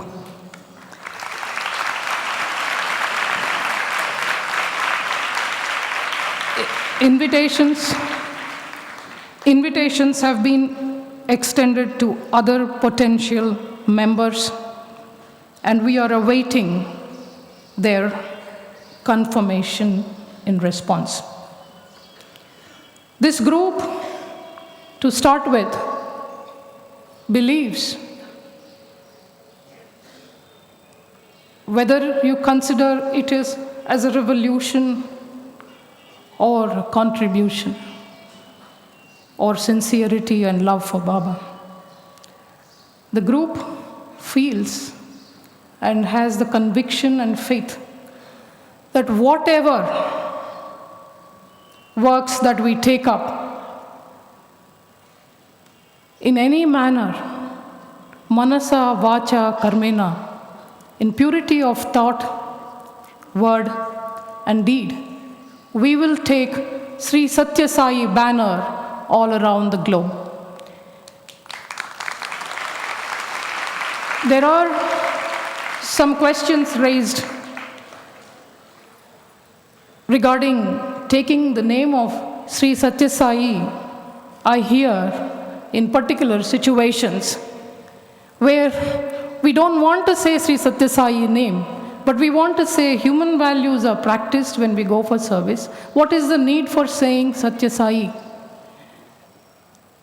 Invitations have been extended to other potential members, and we are awaiting their confirmation in response. This group, to start with, believes, whether you consider it is as a revolution or a contribution or sincerity and love for Baba. The group feels and has the conviction and faith that whatever works that we take up, in any manner, manasa, vacha, karmena, in purity of thought, word, and deed, we will take Sri Sathya Sai banner all around the globe. There are some questions raised regarding taking the name of Sri Sathya Sai. I hear in particular situations where we don't want to say Sri Sathya Sai name, but we want to say human values are practiced when we go for service. What is the need for saying Sathya Sai?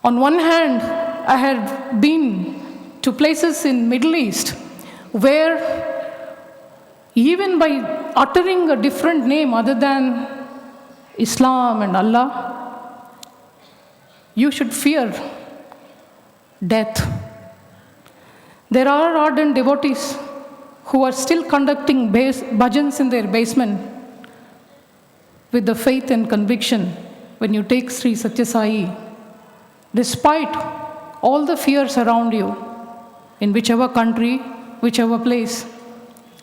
On one hand, I had been to places in Middle East where even by uttering a different name other than Islam and Allah, you should fear death. There are ardent devotees who are still conducting bhajans in their basement with the faith and conviction when you take Sri Sathya Sai. Despite all the fears around you, in whichever country, whichever place,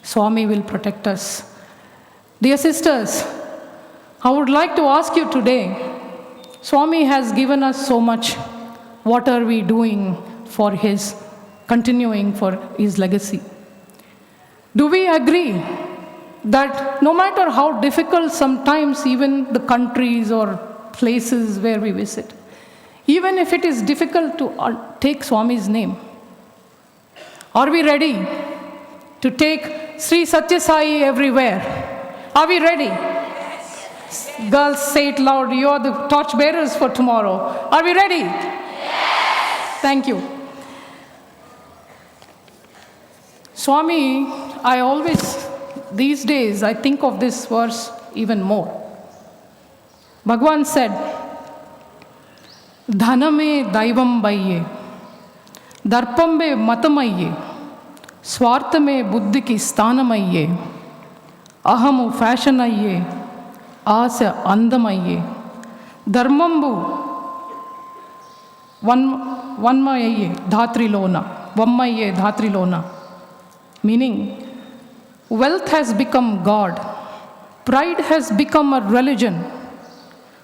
Swami will protect us. Dear sisters, I would like to ask you today, Swami has given us so much. What are we doing for his, continuing for his legacy? Do we agree that no matter how difficult sometimes even the countries or places where we visit, even if it is difficult to take Swami's name, are we ready to take Sri Sathya Sai everywhere? Are we ready? Yes. Girls, say it loud. You are the torch bearers for tomorrow. Are we ready? Yes. Thank you. Swami, I always, these days, I think of this verse even more. Bhagwan said, Dhaname daivam baiye, darpambe matamaiye, swartame buddhiki sthanamaiye, ahamu fashionaiye, asa andamaiye, dharmambu vanmaiye dhatrilona, vammaiye dhatrilona. Meaning, wealth has become God, pride has become a religion,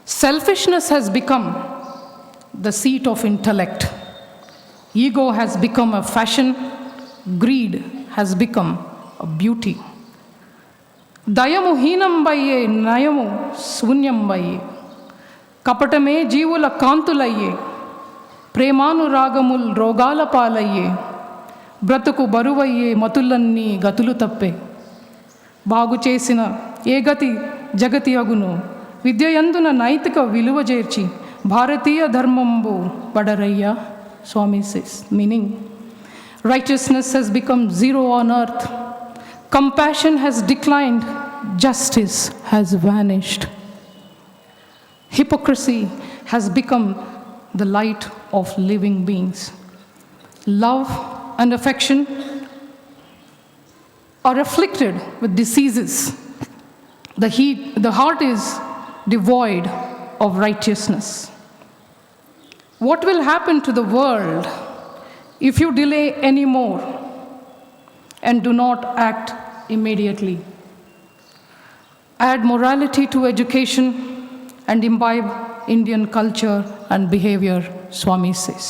selfishness has become the seat of intellect, ego has become a fashion, greed has become a beauty. Dayamu heenam baye, nayamu sunyam baye, kapatame jeevula kantulaye, ప్రేమానురాగముల్ రోగాల పాలయ్యే బ్రతుకు బరువయ్యే మతులన్నీ గతులు తప్పే బాగు చేసిన ఏ గతి జగతి అగును విద్యయందున నైతిక విలువ చేర్చి భారతీయ ధర్మంబు బడరయ్య స్వామి says, meaning righteousness has become zero on earth, compassion has declined, justice has vanished, hypocrisy has become the light of living beings, love and affection are afflicted with diseases, the heart is devoid of righteousness. What will happen to the world if you delay any more and do not act immediately? Add morality to education and imbibe Indian culture and behavior, Swami says.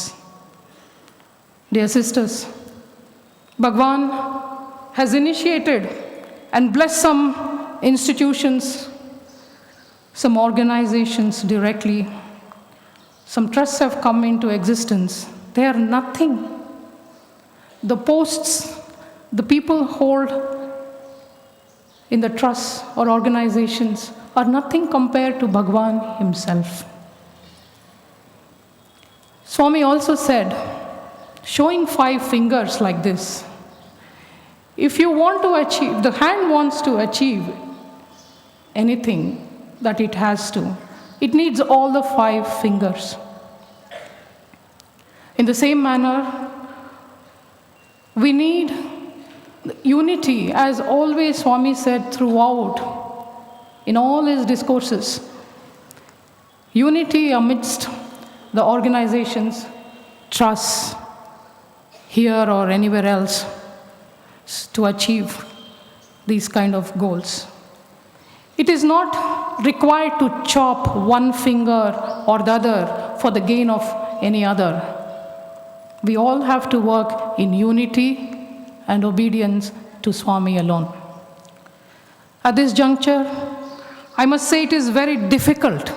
Dear sisters, Bhagwan has initiated and blessed some institutions, some organizations directly. Some trusts have come into existence. They are nothing. The posts the people hold in the trusts or organizations are nothing compared to Bhagwan himself. Swami also said, showing 5 fingers like this, if you want to achieve, the hand wants to achieve anything that it has to, it needs all the 5 fingers. In the same manner, we need unity, as always Swami said throughout, in all his discourses. Unity amidst the organizations, trusts, here or anywhere else, to achieve these kind of goals. It is not required to chop one finger or the other for the gain of any other. We all have to work in unity and obedience to Swami alone. At this juncture, I must say it is very difficult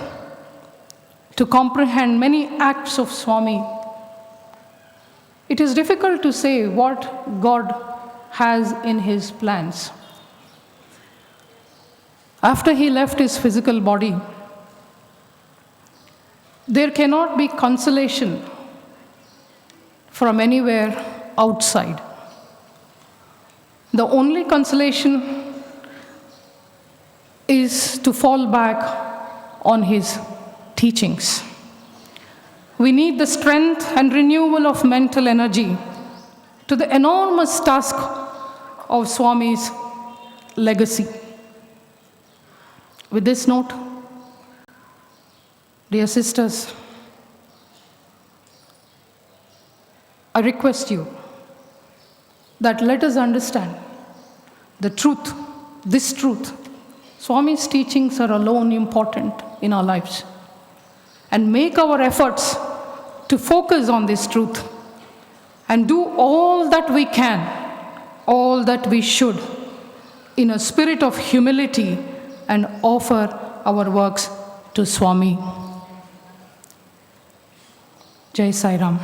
to comprehend many acts of Swami. It is difficult to say what God has in his plans. After he left his physical body, there cannot be consolation from anywhere outside. The only consolation is to fall back on his teachings. We need the strength and renewal of mental energy to the enormous task of Swami's legacy. With this note, dear sisters, I request you that let us understand the truth, this truth. Swami's teachings are alone important in our lives, and make our efforts to focus on this truth and do all that we can, all that we should, in a spirit of humility, and offer our works to Swami. Jai Sai Ram.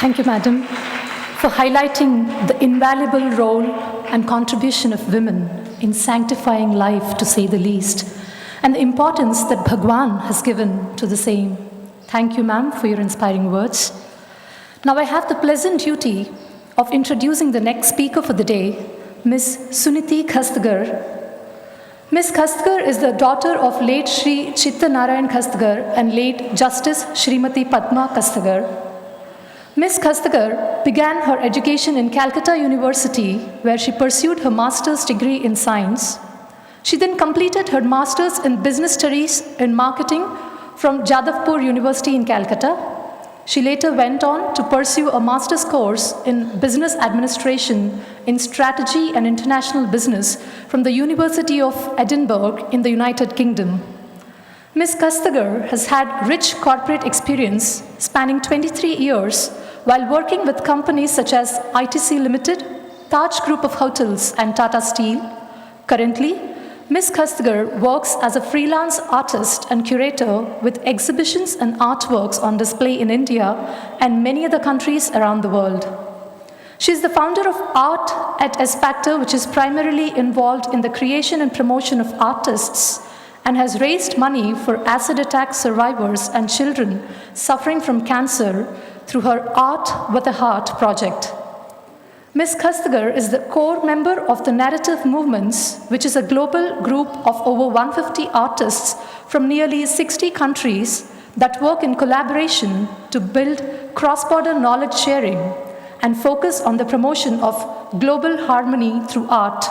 Thank you, Madam, for highlighting the invaluable role and contribution of women in sanctifying life, to say the least, and the importance that Bhagwan has given to the same. Thank you, ma'am, for your inspiring words. Now I have the pleasant duty of introducing the next speaker for the day, Ms. Suniti Khastgar. Ms. Khastgar is the daughter of late Shri Chitta Narayan Khastgar and late Justice Shrimati Padma Khastgar. Ms. Khastgar began her education in Calcutta University, where she pursued her master's degree in science. She then completed her master's in business studies and marketing from Jadavpur University in Calcutta. She later went on to pursue a master's course in business administration in strategy and international business from the University of Edinburgh in the United Kingdom. Ms. Kastagar has had rich corporate experience spanning 23 years while working with companies such as ITC Limited, Taj Group of Hotels, and Tata Steel. Currently, Ms. Kastagar works as a freelance artist and curator with exhibitions and artworks on display in India and many other countries around the world. She is the founder of Art at Espactor, which is primarily involved in the creation and promotion of artists, and has raised money for acid attack survivors and children suffering from cancer through her Art with a Heart project. Ms. Kastagar is the core member of the Narrative Movements, which is a global group of over 150 artists from nearly 60 countries that work in collaboration to build cross-border knowledge sharing and focus on the promotion of global harmony through art.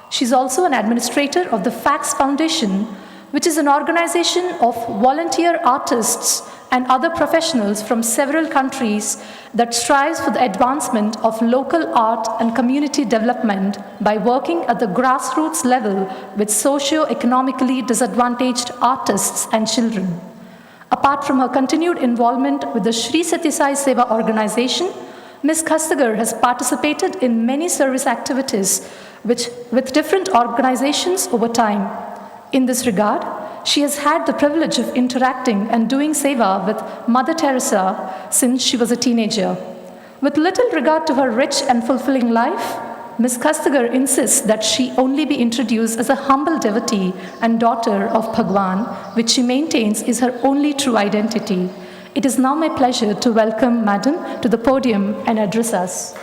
She's also an administrator of the FACS Foundation, which is an organization of volunteer artists and other professionals from several countries that strives for the advancement of local art and community development by working at the grassroots level with socio-economically disadvantaged artists and children. Apart from her continued involvement with the Sri Sathya Sai Seva organization, Ms. Kastagar has participated in many service activities with different organizations over time. In this regard, she has had the privilege of interacting and doing seva with Mother Teresa since she was a teenager. With little regard to her rich and fulfilling life, Ms. Kastagar insists that she only be introduced as a humble devotee and daughter of Bhagwan, which she maintains is her only true identity. It is now my pleasure to welcome Madam to the podium and address us.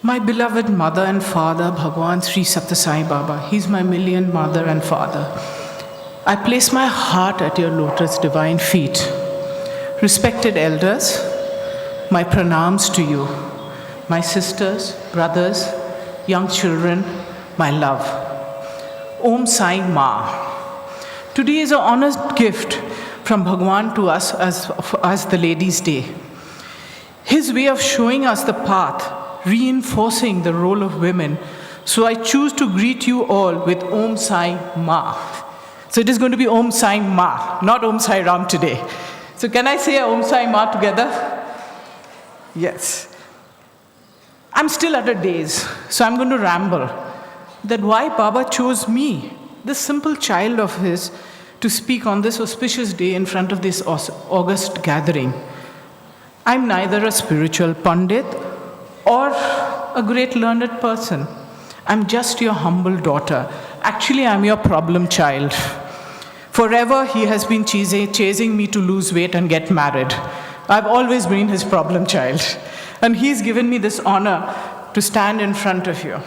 My beloved mother and father, Bhagwan Sri Sathya Sai Baba, he's my million mother and father. I place my heart at your lotus divine feet. Respected elders, my pranams to you. My sisters, brothers, young children, my love. Om Sai Ma. Today is an honored gift from Bhagwan to us as the Ladies' Day. His way of showing us the path, reinforcing the role of women. So I choose to greet you all with Om Sai Ma. So it is going to be Om Sai Ma, not Om Sai Ram today. So can I say Om Sai Ma together? Yes. I'm still at a daze, so I'm going to ramble. That why Baba chose me, this simple child of his, to speak on this auspicious day in front of this august gathering. I'm neither a spiritual pandit or a great learned person. I'm just your humble daughter. Actually, I'm your problem child. Forever, he has been chasing me to lose weight and get married. I've always been his problem child. And he's given me this honor to stand in front of you.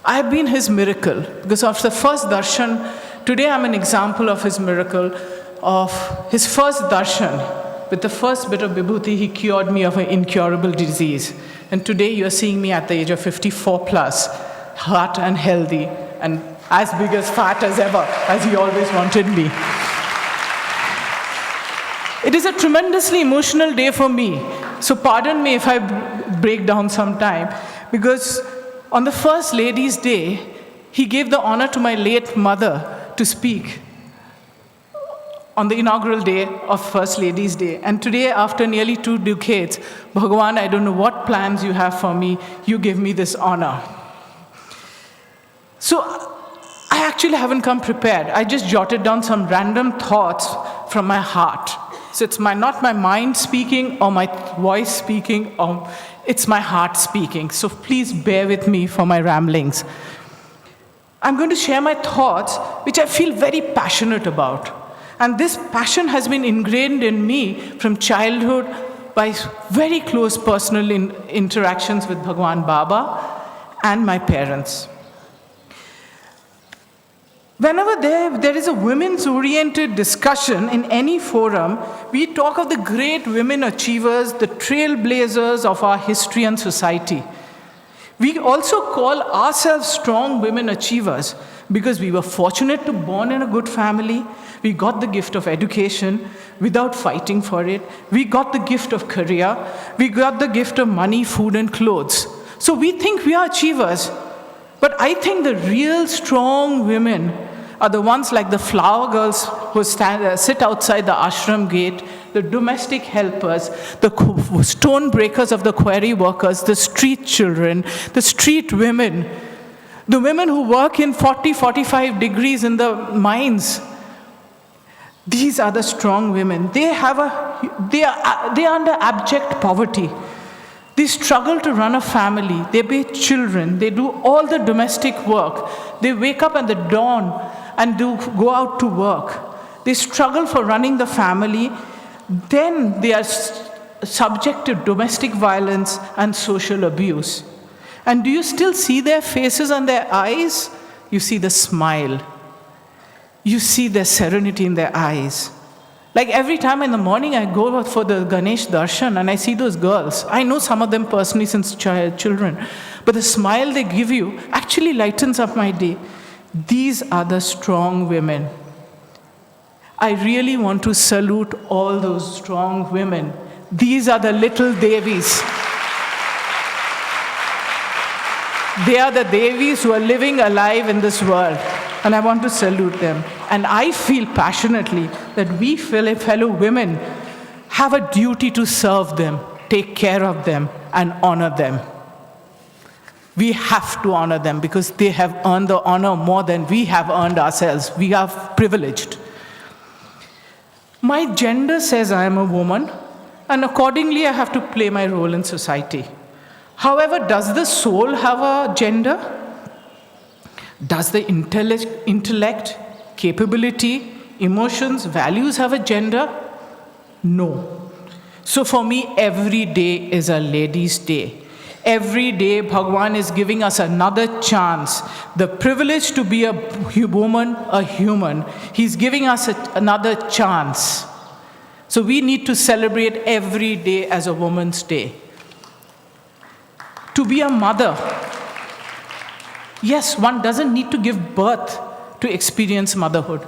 I've been his miracle because of the first darshan. Today, I'm an example of his miracle, of his first darshan. With the first bit of vibhuti, he cured me of an incurable disease. And today you're seeing me at the age of 54 plus, heart and healthy, and as big as fat as ever, as he always wanted me. It is a tremendously emotional day for me. So pardon me if I break down sometime, because on the first Ladies' Day, he gave the honor to my late mother to speak on the inaugural day of First Ladies' Day. And today, after nearly 2 decades, Bhagwan, I don't know what plans you have for me, you give me this honor. So I actually haven't come prepared. I just jotted down some random thoughts from my heart. So it's not my mind speaking or my voice speaking, or it's my heart speaking. So please bear with me for my ramblings. I'm going to share my thoughts, which I feel very passionate about. And this passion has been ingrained in me from childhood by very close personal interactions with Bhagwan Baba and my parents. Whenever there is a women's-oriented discussion in any forum, we talk of the great women achievers, the trailblazers of our history and society. We also call ourselves strong women achievers because we were fortunate to born in a good family. We got the gift of education without fighting for it. We got the gift of career. We got the gift of money, food, and clothes. So we think we are achievers. But I think the real strong women are the ones like the flower girls who sit outside the ashram gate, the domestic helpers, the stone breakers of the quarry workers, the street children, the street women, the women who work in 40, 45 degrees in the mines. These are the strong women. They are under abject poverty. They struggle to run a family. They bathe children. They do all the domestic work. They wake up at the dawn and go out to work. They struggle for running the family. Then they are subject to domestic violence and social abuse. And do you still see their faces and their eyes? You see the smile. You see their serenity in their eyes. Like every time in the morning I go out for the Ganesh darshan and I see those girls. I know some of them personally since children. But the smile they give you actually lightens up my day. These are the strong women. I really want to salute all those strong women. These are the little Devis. They are the Devis who are living alive in this world. And I want to salute them. And I feel passionately that we fellow women have a duty to serve them, take care of them, and honor them. We have to honor them because they have earned the honor more than we have earned ourselves. We are privileged. My gender says I am a woman, and accordingly I have to play my role in society. However, does the soul have a gender? Does the intellect, capability, emotions, values have a gender? No. So for me, every day is a ladies' day. Every day, Bhagwan is giving us another chance. The privilege to be a woman, a human. He's giving us another chance. So we need to celebrate every day as a woman's day. To be a mother. Yes, one doesn't need to give birth to experience motherhood.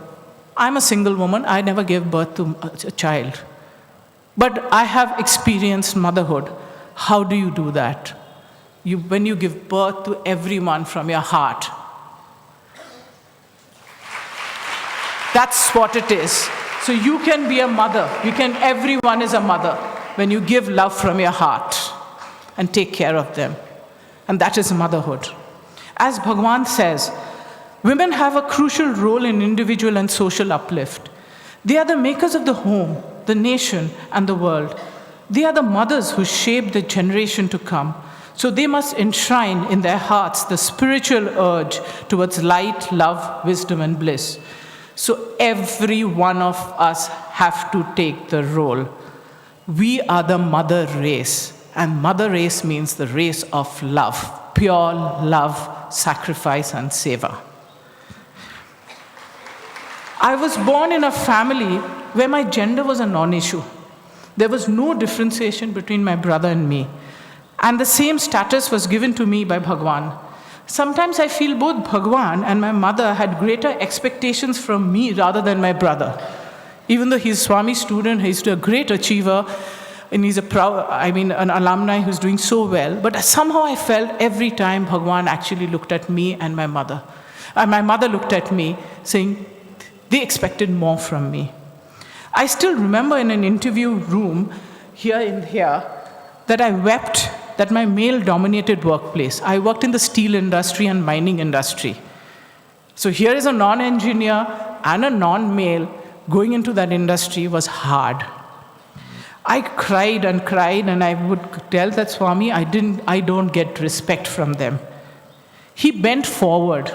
I'm a single woman. I never gave birth to a child. But I have experienced motherhood. How do you do that? When you give birth to everyone from your heart. That's what it is. So you can be a mother. Everyone is a mother when you give love from your heart and take care of them. And that is motherhood. As Bhagwan says, women have a crucial role in individual and social uplift. They are the makers of the home, the nation, and the world. They are the mothers who shape the generation to come. So they must enshrine in their hearts the spiritual urge towards light, love, wisdom, and bliss. So every one of us have to take the role. We are the mother race, and mother race means the race of love, pure love, sacrifice, and seva. I was born in a family where my gender was a non-issue. There was no differentiation between my brother and me. And the same status was given to me by Bhagwan. Sometimes I feel both Bhagwan and my mother had greater expectations from me rather than my brother. Even though he's Swami student, he's a great achiever, and he's an alumni who's doing so well. But somehow I felt every time Bhagwan actually looked at me and my mother. And my mother looked at me saying, they expected more from me. I still remember in an interview room here that I wept that my male-dominated workplace. I worked in the steel industry and mining industry. So here is a non-engineer and a non-male going into that industry was hard. I cried, and I would tell that Swami, I don't get respect from them. He bent forward.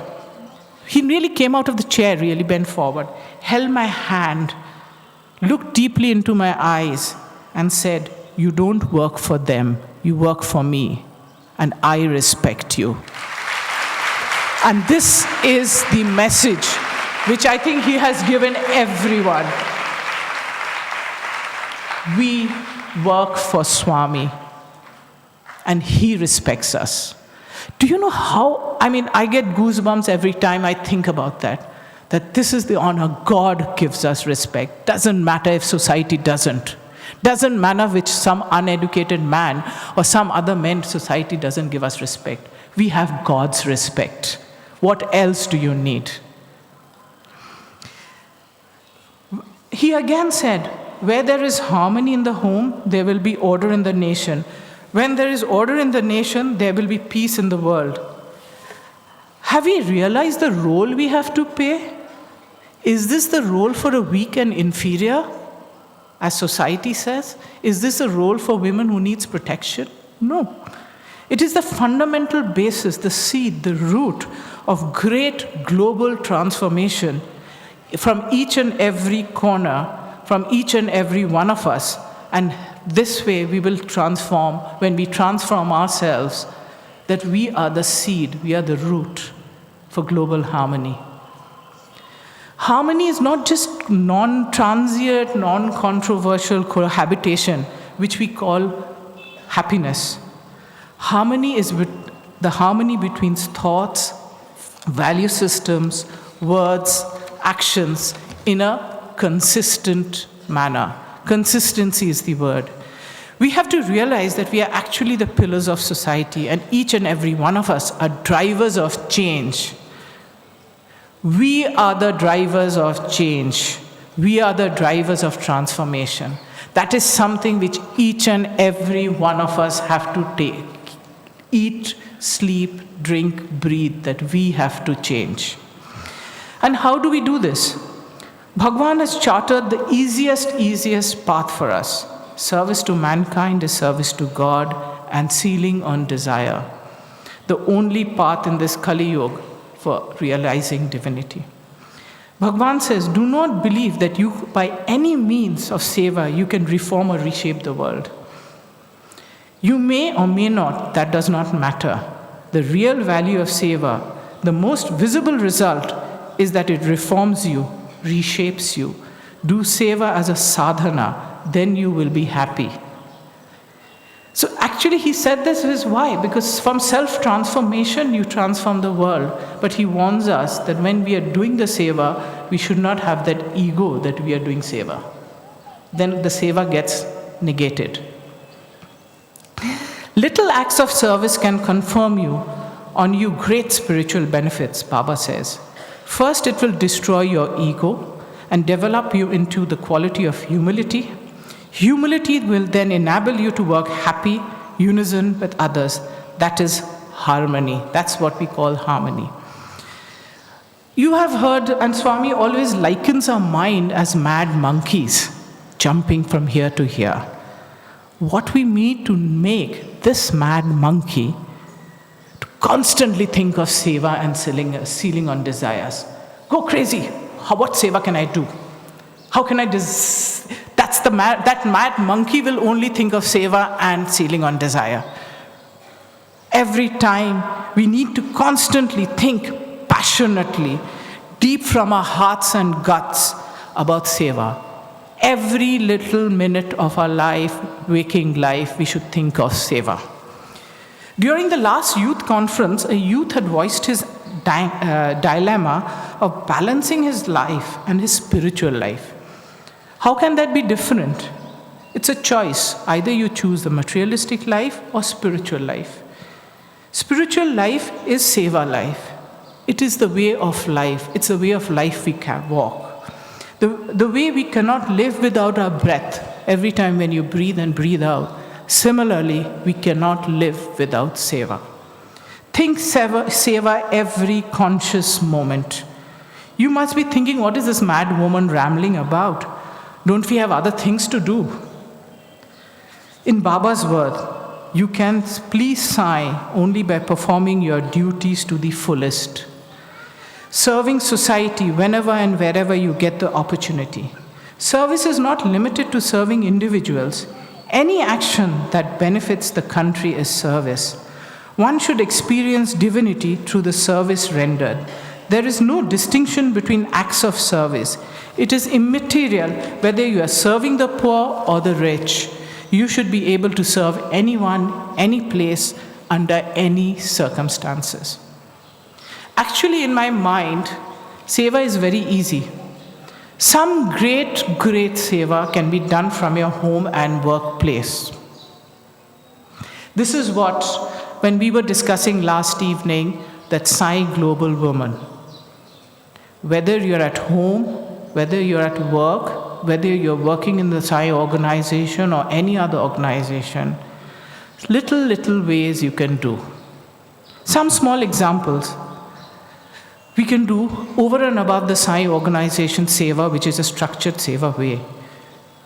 He really came out of the chair, really bent forward, held my hand, looked deeply into my eyes, and said, you don't work for them, you work for me, and I respect you. And this is the message which I think he has given everyone. We work for Swami, and he respects us. Do you know how, I get goosebumps every time I think about that this is the honor. God gives us respect. Doesn't matter if society doesn't. Doesn't matter which some uneducated man or some other man society doesn't give us respect. We have God's respect. What else do you need? He again said, where there is harmony in the home, there will be order in the nation. When there is order in the nation, there will be peace in the world. Have we realized the role we have to play? Is this the role for a weak and inferior, as society says? Is this a role for women who needs protection? No. It is the fundamental basis, the seed, the root of great global transformation from each and every corner, from each and every one of us. And this way we will transform, when we transform ourselves, that we are the seed, we are the root for global harmony. Harmony is not just non-transient, non-controversial cohabitation, which we call happiness. Harmony is the harmony between thoughts, value systems, words, actions in a consistent manner. Consistency is the word. We have to realize that we are actually the pillars of society, and each and every one of us are drivers of change. We are the drivers of change. We are the drivers of transformation. That is something which each and every one of us have to take. Eat, sleep, drink, breathe, that we have to change. And how do we do this? Bhagavan has charted the easiest path for us. Service to mankind is service to God and sealing on desire. The only path in this Kali Yuga for realizing divinity. Bhagavan says, do not believe that you, by any means of seva, you can reform or reshape the world. You may or may not, that does not matter. The real value of seva, the most visible result, is that it reforms you, reshapes you. Do seva as a sadhana, then you will be happy. So actually he said this is why, because from self-transformation you transform the world. But he warns us that when we are doing the seva, we should not have that ego that we are doing seva. Then the seva gets negated. Little acts of service can confirm on you great spiritual benefits, Baba says. First, it will destroy your ego and develop you into the quality of humility. Humility will then enable you to work happy, unison with others. That is harmony. That's what we call harmony. You have heard, and Swami always likens our mind as mad monkeys, jumping from here to here. What we need to make this mad monkey to constantly think of seva and sealing on desires. Go crazy. What seva can I do? How can I that mad monkey will only think of seva and sealing on desire. Every time we need to constantly think passionately, deep from our hearts and guts about seva. Every little minute of our life, waking life, we should think of seva. During the last youth conference, a youth had voiced his dilemma of balancing his life and his spiritual life. How can that be different? It's a choice. Either you choose the materialistic life or spiritual life. Spiritual life is seva life. It is the way of life. It's the way of life we can walk. The way we cannot live without our breath. Every time when you breathe and breathe out, similarly, we cannot live without seva. Think seva every conscious moment. You must be thinking, what is this mad woman rambling about? Don't we have other things to do? In Baba's word, you can please Sai only by performing your duties to the fullest. Serving society whenever and wherever you get the opportunity. Service is not limited to serving individuals. Any action that benefits the country is service. One should experience divinity through the service rendered. There is no distinction between acts of service. It is immaterial whether you are serving the poor or the rich. You should be able to serve anyone, any place, under any circumstances. Actually, in my mind, seva is very easy. Some great seva can be done from your home and workplace. This is what, when we were discussing last evening, that Sai Global Woman. Whether you're at home, whether you're at work, whether you're working in the Sai organization or any other organization, little ways you can do. Some small examples we can do over and above the Sai organization seva, which is a structured seva way,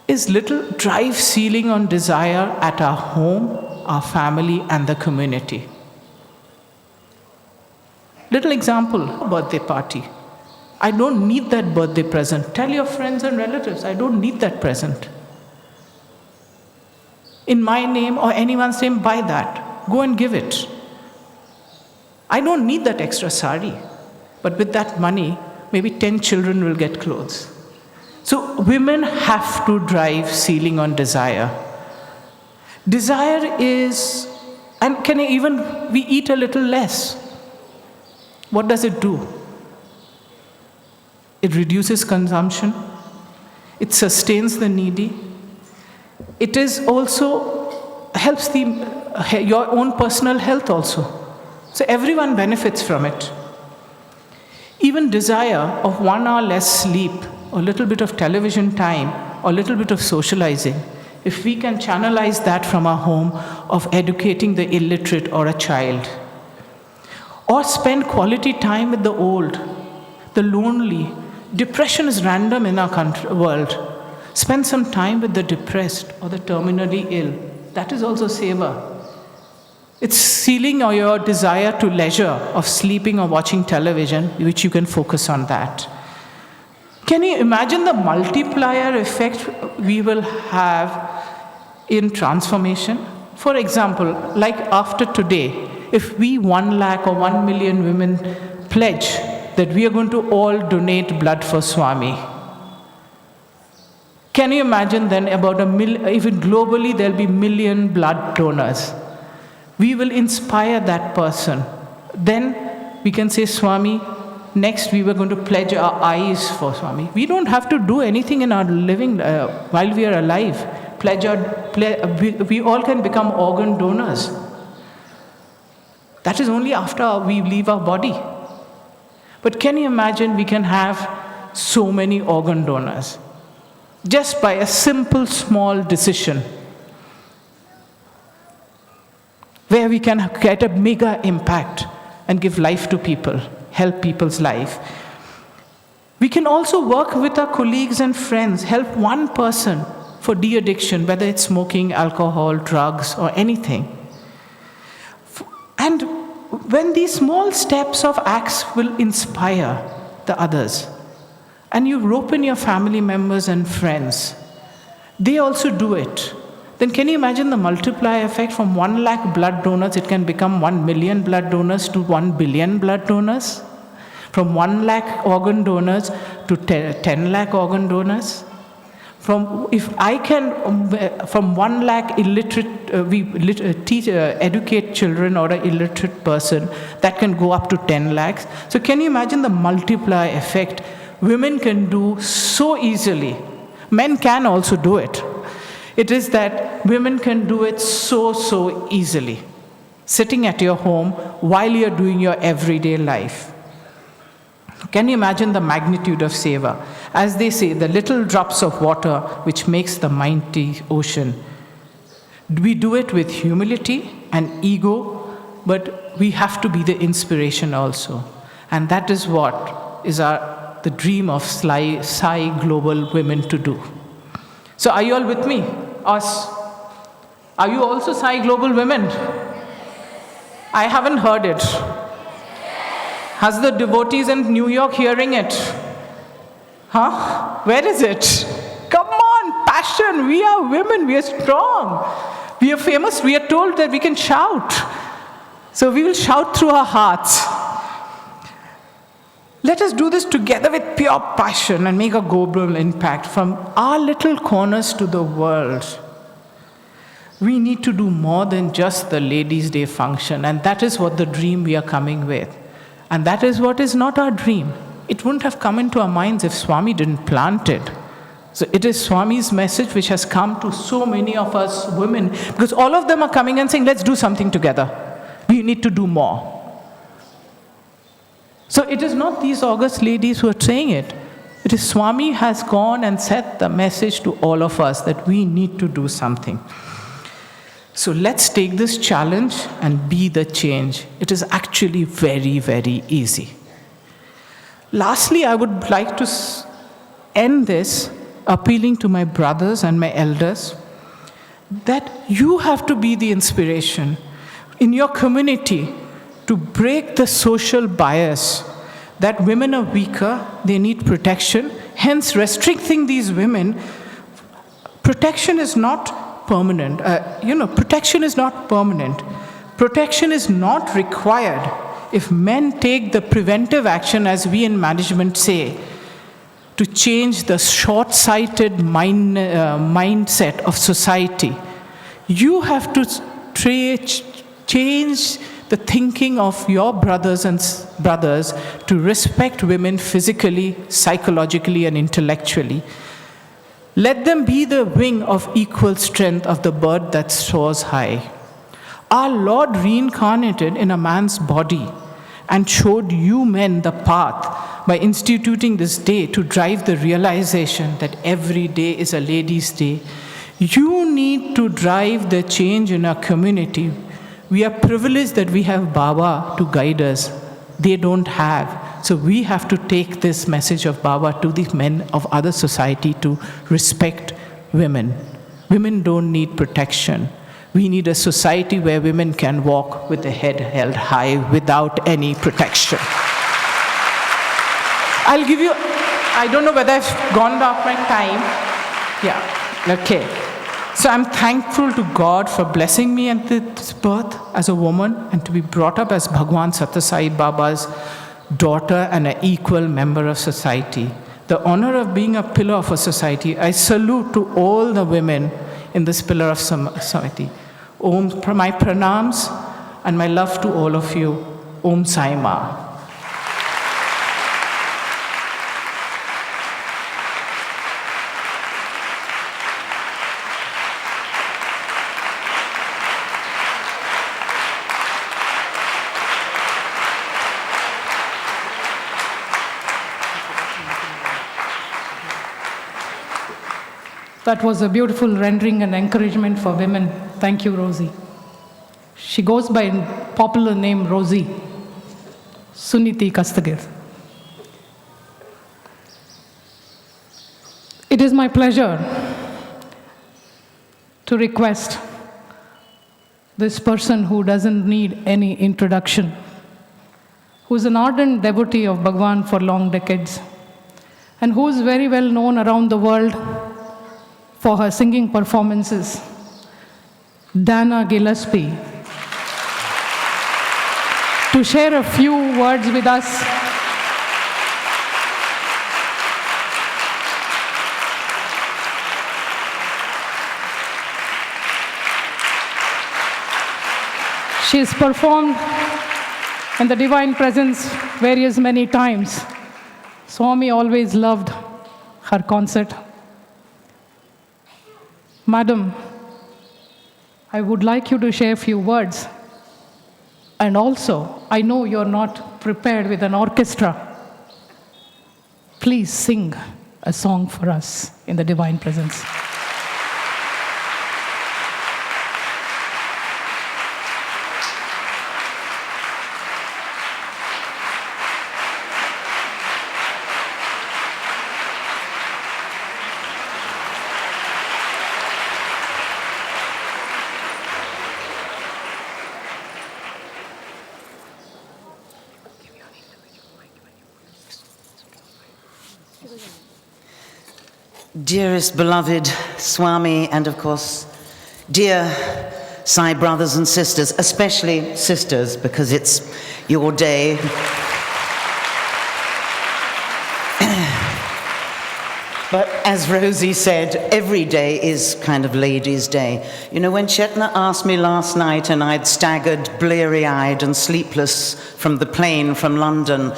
is little drive sealing on desire at our home, our family, and the community. Little example, birthday party. I don't need that birthday present. Tell your friends and relatives, I don't need that present. In my name or anyone's name, buy that. Go and give it. I don't need that extra sari. But with that money, maybe 10 children will get clothes. So women have to drive sealing on desire. Desire is, and we eat a little less. What does it do? It reduces consumption. It sustains the needy. It is also helps your own personal health also. So everyone benefits from it. Even desire of 1 hour less sleep, or a little bit of television time, or a little bit of socializing, if we can channelize that from our home of educating the illiterate or a child, or spend quality time with the old, the lonely. Depression is random in our world. Spend some time with the depressed or the terminally ill. That is also seva. It's sealing your desire to leisure of sleeping or watching television, which you can focus on that. Can you imagine the multiplier effect we will have in transformation? For example, like after today, if we 1 lakh or 1 million women pledge that we are going to all donate blood for Swami, can you imagine then about even globally there'll be 1 million blood donors. We will inspire that person. Then we can say, Swami, next we were going to pledge our eyes for Swami. We don't have to do anything in our living while we are alive. We all can become organ donors. That is only after we leave our body. But can you imagine we can have so many organ donors just by a simple small decision where we can get a mega impact and give life to people, help people's life. We can also work with our colleagues and friends, help one person for de-addiction, whether it's smoking, alcohol, drugs, or anything. And when these small steps of acts will inspire the others, and you rope in your family members and friends, they also do it, then can you imagine the multiplier effect? From 1 lakh blood donors, it can become 1 million blood donors to 1 billion blood donors. From 1 lakh organ donors to 10 lakh organ donors. From 1 lakh illiterate, educate children or an illiterate person, that can go up to 10 lakhs. So can you imagine the multiplier effect? Women can do so easily. Men can also do it. It is that women can do it so easily, sitting at your home while you're doing your everyday life. Can you imagine the magnitude of seva? As they say, the little drops of water which makes the mighty ocean. We do it with humility and ego, but we have to be the inspiration also. And that is what is the dream of Sai Global Women to do. So are you all with me? Us? Are you also Sai Global Women? I haven't heard it. Has the devotees in New York hearing it? Huh? Where is it? Come on, passion. We are women. We are strong. We are famous. We are told that we can shout. So we will shout through our hearts. Let us do this together with pure passion and make a global impact from our little corners to the world. We need to do more than just the Ladies' Day function, and that is what the dream we are coming with. And that is what is not our dream. It wouldn't have come into our minds if Swami didn't plant it. So it is Swami's message which has come to so many of us women, because all of them are coming and saying, let's do something together. We need to do more. So it is not these august ladies who are saying it. It is Swami has gone and set the message to all of us that we need to do something. So let's take this challenge and be the change. It is actually very, very easy. Lastly, I would like to end this appealing to my brothers and my elders that you have to be the inspiration in your community to break the social bias that women are weaker, they need protection, hence restricting these women. Protection is not permanent. Protection is not permanent. Protection is not required if men take the preventive action, as we in management say, to change the short-sighted mindset of society. You have to change the thinking of your brothers to respect women physically, psychologically, and intellectually. Let them be the wing of equal strength of the bird that soars high. Our Lord reincarnated in a man's body and showed you men the path by instituting this day to drive the realization that every day is a ladies' day. You need to drive the change in our community. We are privileged that we have Baba to guide us. They don't have. So we have to take this message of Baba to the men of other society to respect women. Women don't need protection. We need a society where women can walk with the head held high without any protection. I'll give you, I don't know whether I've gone off my time. Yeah, okay. So I'm thankful to God for blessing me at this birth as a woman and to be brought up as Bhagwan Sathya Sai Baba's daughter and an equal member of society. The honor of being a pillar of a society, I salute to all the women in this pillar of society. Om, my pranams and my love to all of you. Om Sai Ma. That was a beautiful rendering and encouragement for women. Thank you, Rosie. She goes by popular name Rosie, Suniti Kastagir. It is my pleasure to request this person who doesn't need any introduction, who is an ardent devotee of Bhagwan for long decades, and who is very well known around the world for her singing performances, Dana Gillespie, to share a few words with us. She has performed in the Divine Presence many times. Swami always loved her concert. Madam, I would like you to share a few words. And also, I know you're not prepared with an orchestra. Please sing a song for us in the Divine Presence. Dearest beloved Swami, and of course, dear Sai brothers and sisters, especially sisters, because it's your day. But as Rosie said, every day is kind of Ladies' Day. You know, when Chetna asked me last night, and I'd staggered bleary-eyed and sleepless from the plane from London,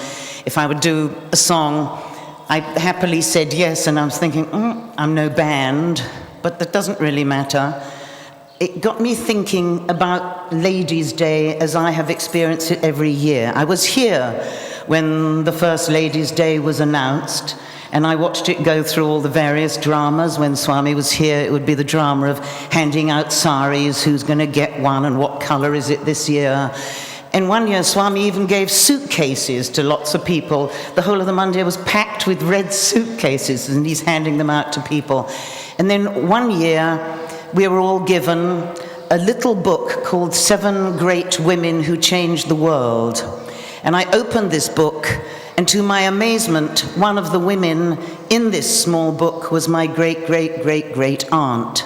if I would do a song, I happily said yes, and I was thinking, I'm no band, but that doesn't really matter. It got me thinking about Ladies' Day as I have experienced it every year. I was here when the first Ladies' Day was announced, and I watched it go through all the various dramas. When Swami was here, it would be the drama of handing out saris, who's going to get one, and what color is it this year. And one year, Swami even gave suitcases to lots of people. The whole of the Monday was packed with red suitcases, and he's handing them out to people. And then one year, we were all given a little book called 7 Great Women Who Changed the World. And I opened this book, and to my amazement, one of the women in this small book was my great-great-great-great aunt.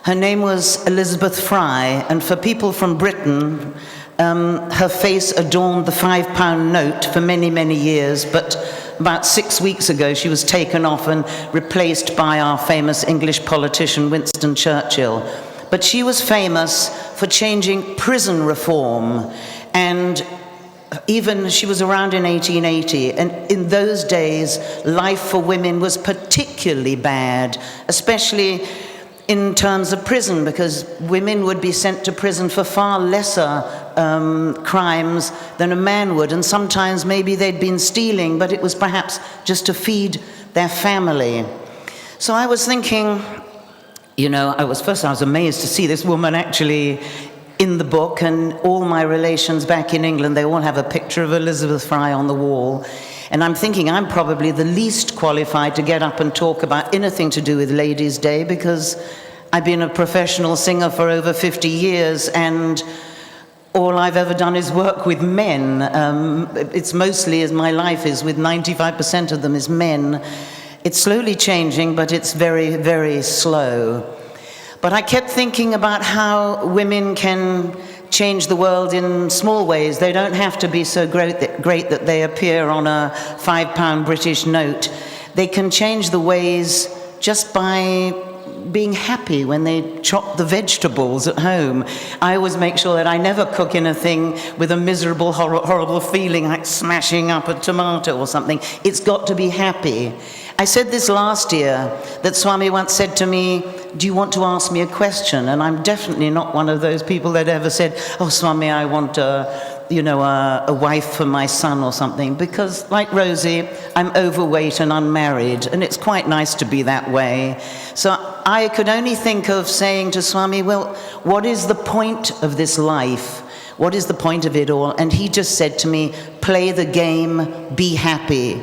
Her name was Elizabeth Fry, and for people from Britain, her face adorned the £5 note for many, many years, but about 6 weeks ago she was taken off and replaced by our famous English politician Winston Churchill. But she was famous for changing prison reform, and even she was around in 1880, and in those days life for women was particularly bad, especially in terms of prison, because women would be sent to prison for far lesser crimes than a man would, and sometimes maybe they'd been stealing, but it was perhaps just to feed their family. So I was thinking, you know, I was amazed to see this woman actually in the book, and all my relations back in England, they all have a picture of Elizabeth Fry on the wall. And I'm thinking I'm probably the least qualified to get up and talk about anything to do with Ladies' Day, because I've been a professional singer for over 50 years, and all I've ever done is work with men. It's mostly, as my life is, with 95% of them is men. It's slowly changing, but it's very, very slow. But I kept thinking about how women can change the world in small ways. They don't have to be so great that they appear on a £5 British note. They can change the ways just by being happy when they chop the vegetables at home. I always make sure that I never cook anything with a miserable, horrible feeling like smashing up a tomato or something. It's got to be happy. I said this last year, that Swami once said to me, do you want to ask me a question? And I'm definitely not one of those people that ever said, oh, Swami, I want a wife for my son or something, because like Rosie, I'm overweight and unmarried, and it's quite nice to be that way. So I could only think of saying to Swami, well, what is the point of this life? What is the point of it all? And he just said to me, play the game, be happy.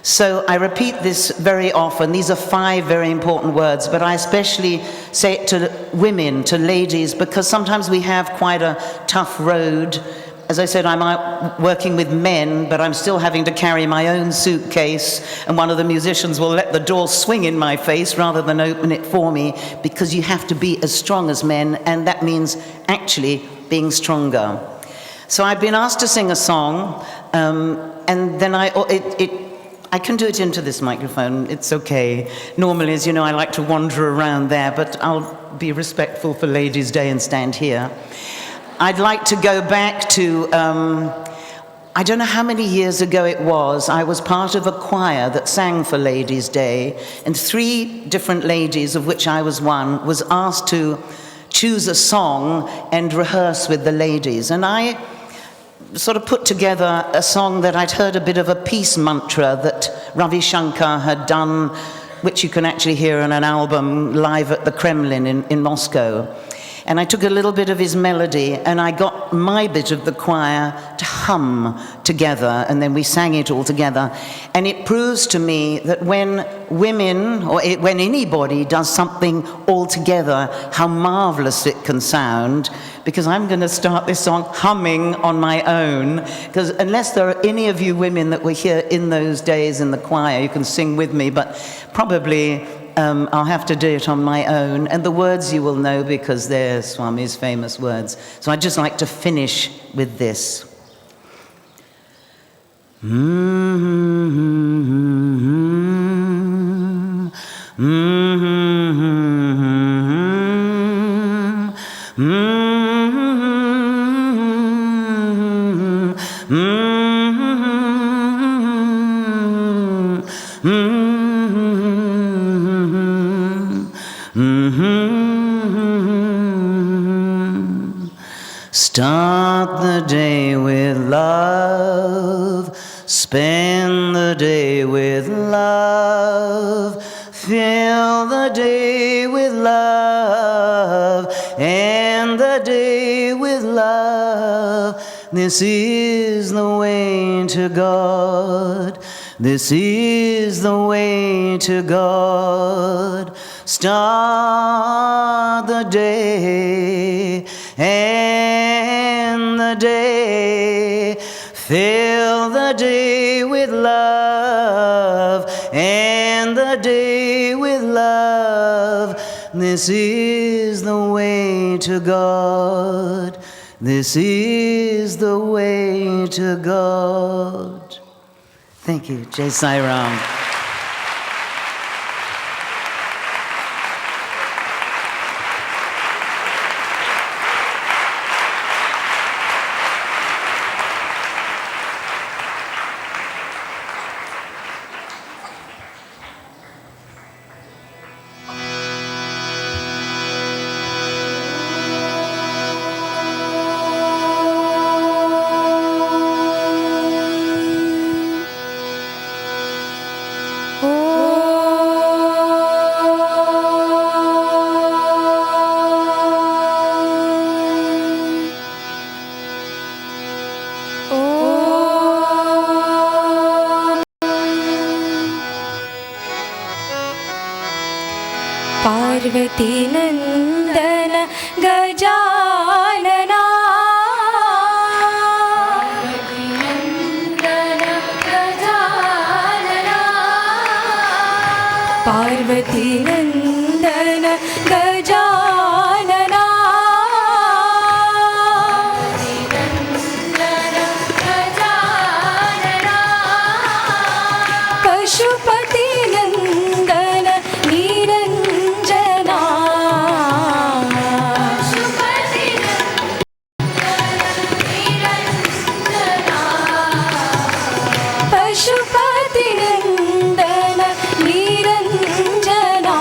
So I repeat this very often. These are 5 very important words, but I especially say it to women, to ladies, because sometimes we have quite a tough road. As I said, I'm out working with men, but I'm still having to carry my own suitcase, and one of the musicians will let the door swing in my face rather than open it for me, because you have to be as strong as men, and that means actually being stronger. So I've been asked to sing a song, and then I can do it into this microphone, it's okay. Normally, as you know, I like to wander around there, but I'll be respectful for Ladies' Day and stand here. I'd like to go back to, I don't know how many years ago it was, I was part of a choir that sang for Ladies' Day, and 3 different ladies, of which I was one, was asked to choose a song and rehearse with the ladies. And I sort of put together a song that I'd heard a bit of a peace mantra that Ravi Shankar had done, which you can actually hear on an album live at the Kremlin in Moscow. And I took a little bit of his melody, and I got my bit of the choir to hum together, and then we sang it all together. And it proves to me that when women, or when anybody does something all together, how marvelous it can sound. Because I'm going to start this song humming on my own, because unless there are any of you women that were here in those days in the choir, you can sing with me, but probably I'll have to do it on my own, and the words you will know because they're Swami's famous words. So I'd just like to finish with this. Start the day with love, spend the day with love, fill the day with love, end the day with love. This is the way to God. This is the way to God. Start the day, end the day, fill the day with love, end the day with love. This is the way to God. This is the way to God. Thank you. Jai Sai Ram. Parvati नंदन गजानना पार्वती नंदन गजानना पशुपति नंदन निरंजना पशुपति नंदन निरंजना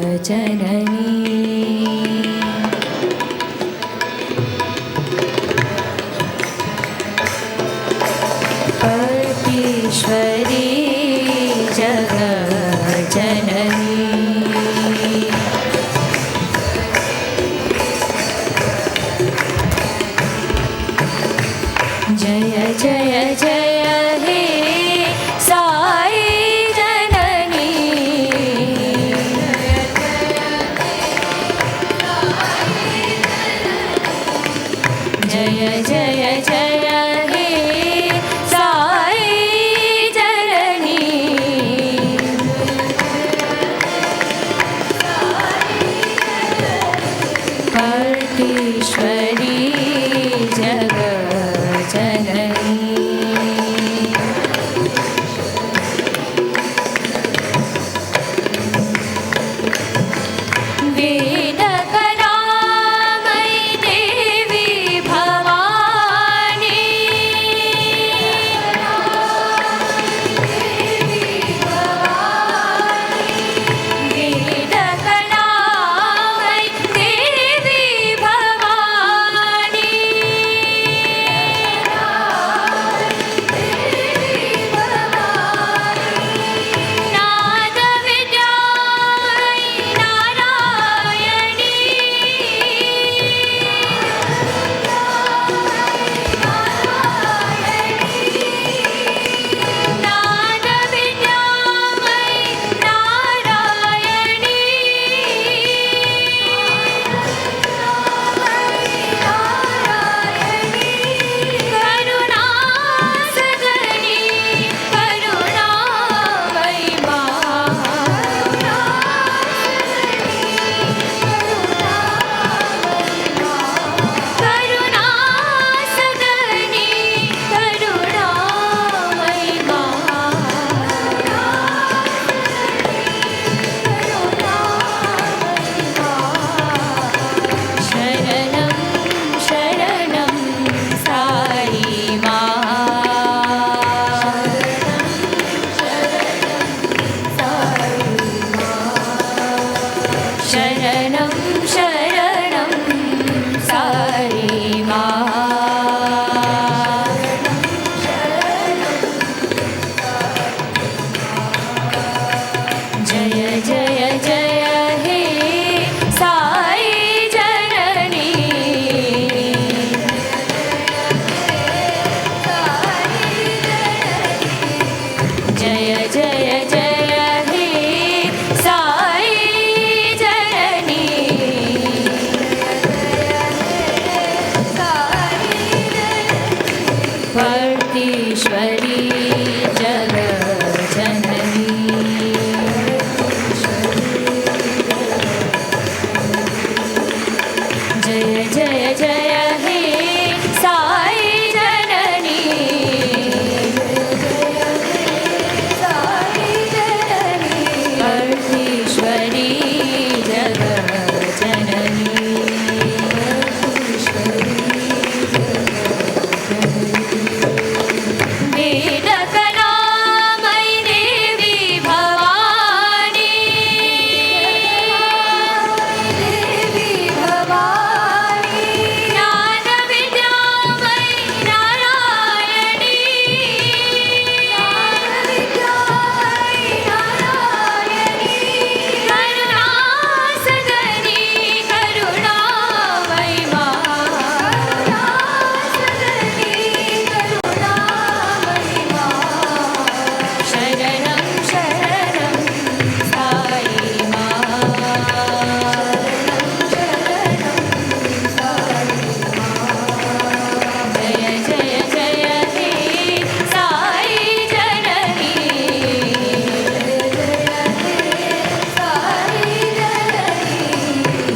जगज्जननी परमेश्वरी जगज्जननी जय जय जय हे साई जननी जय जय जय हे साई जननी परमेश्वरी जगज्जननी वेदकलामयी देवी भवानी वेदकलामयी देवी भवानी नादविद्यामयी नारायणी नादविद्यामयी नारायणी करुणासदनी करुणामयी करुणासदनी करुणामयी शरणं शरणं साई शरणं शरणं साई जय जय जय हे साई जननी जय जय जय हे साई जननी परमेश्वरी जगज्जननी जय जय जय हे साई जननी परमेश्वरी जगज्जननी वेदकलामयी देवी भवानी ज्ञानविद्यामयी नारायणी करुणासदनी करुणामयी शरणं शरणं साई जय जय जय हे साई जननी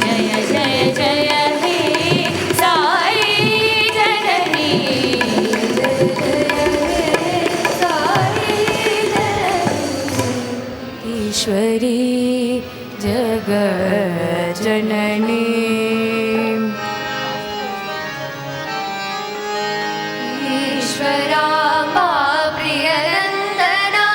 जय जय जय हे साई जननी ईश्वरी जगज्जननी ईश्वरा प्रियनन्दना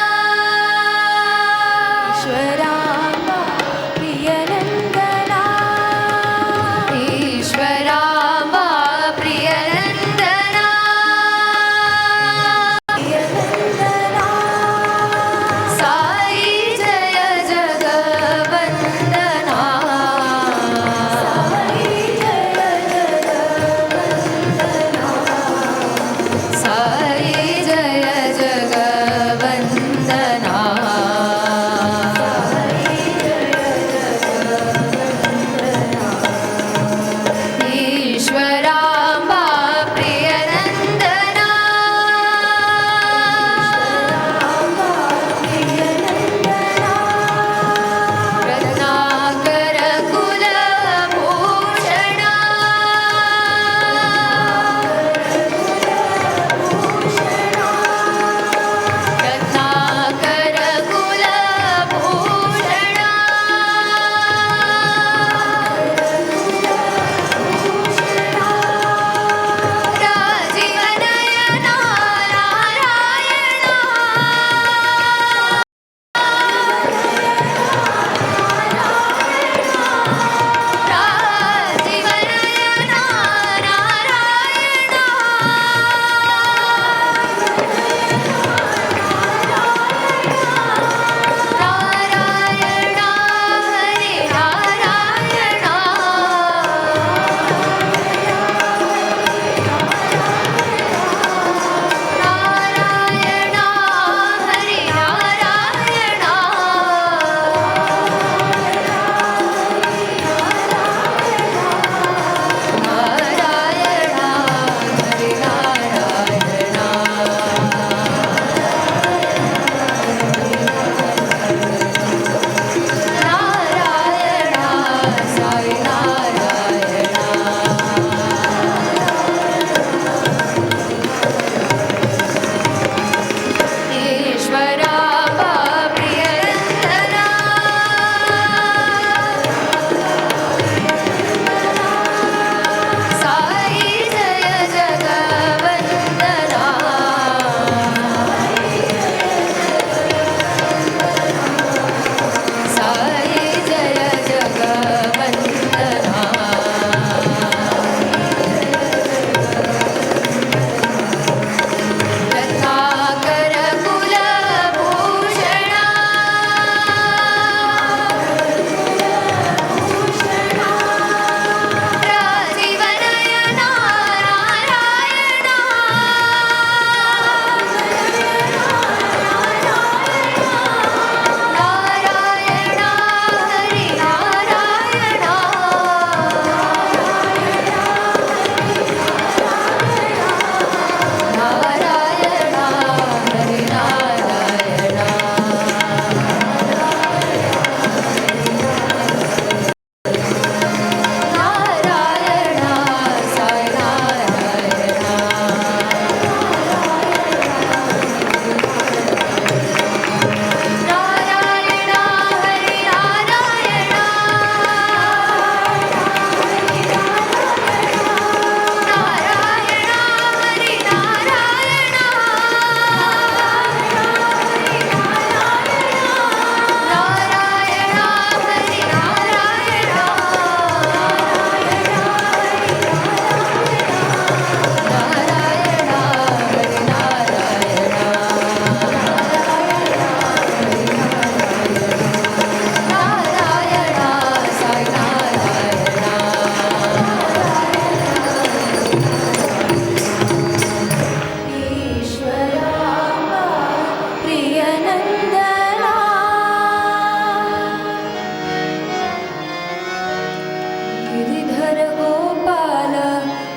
गिरिधर गोपाल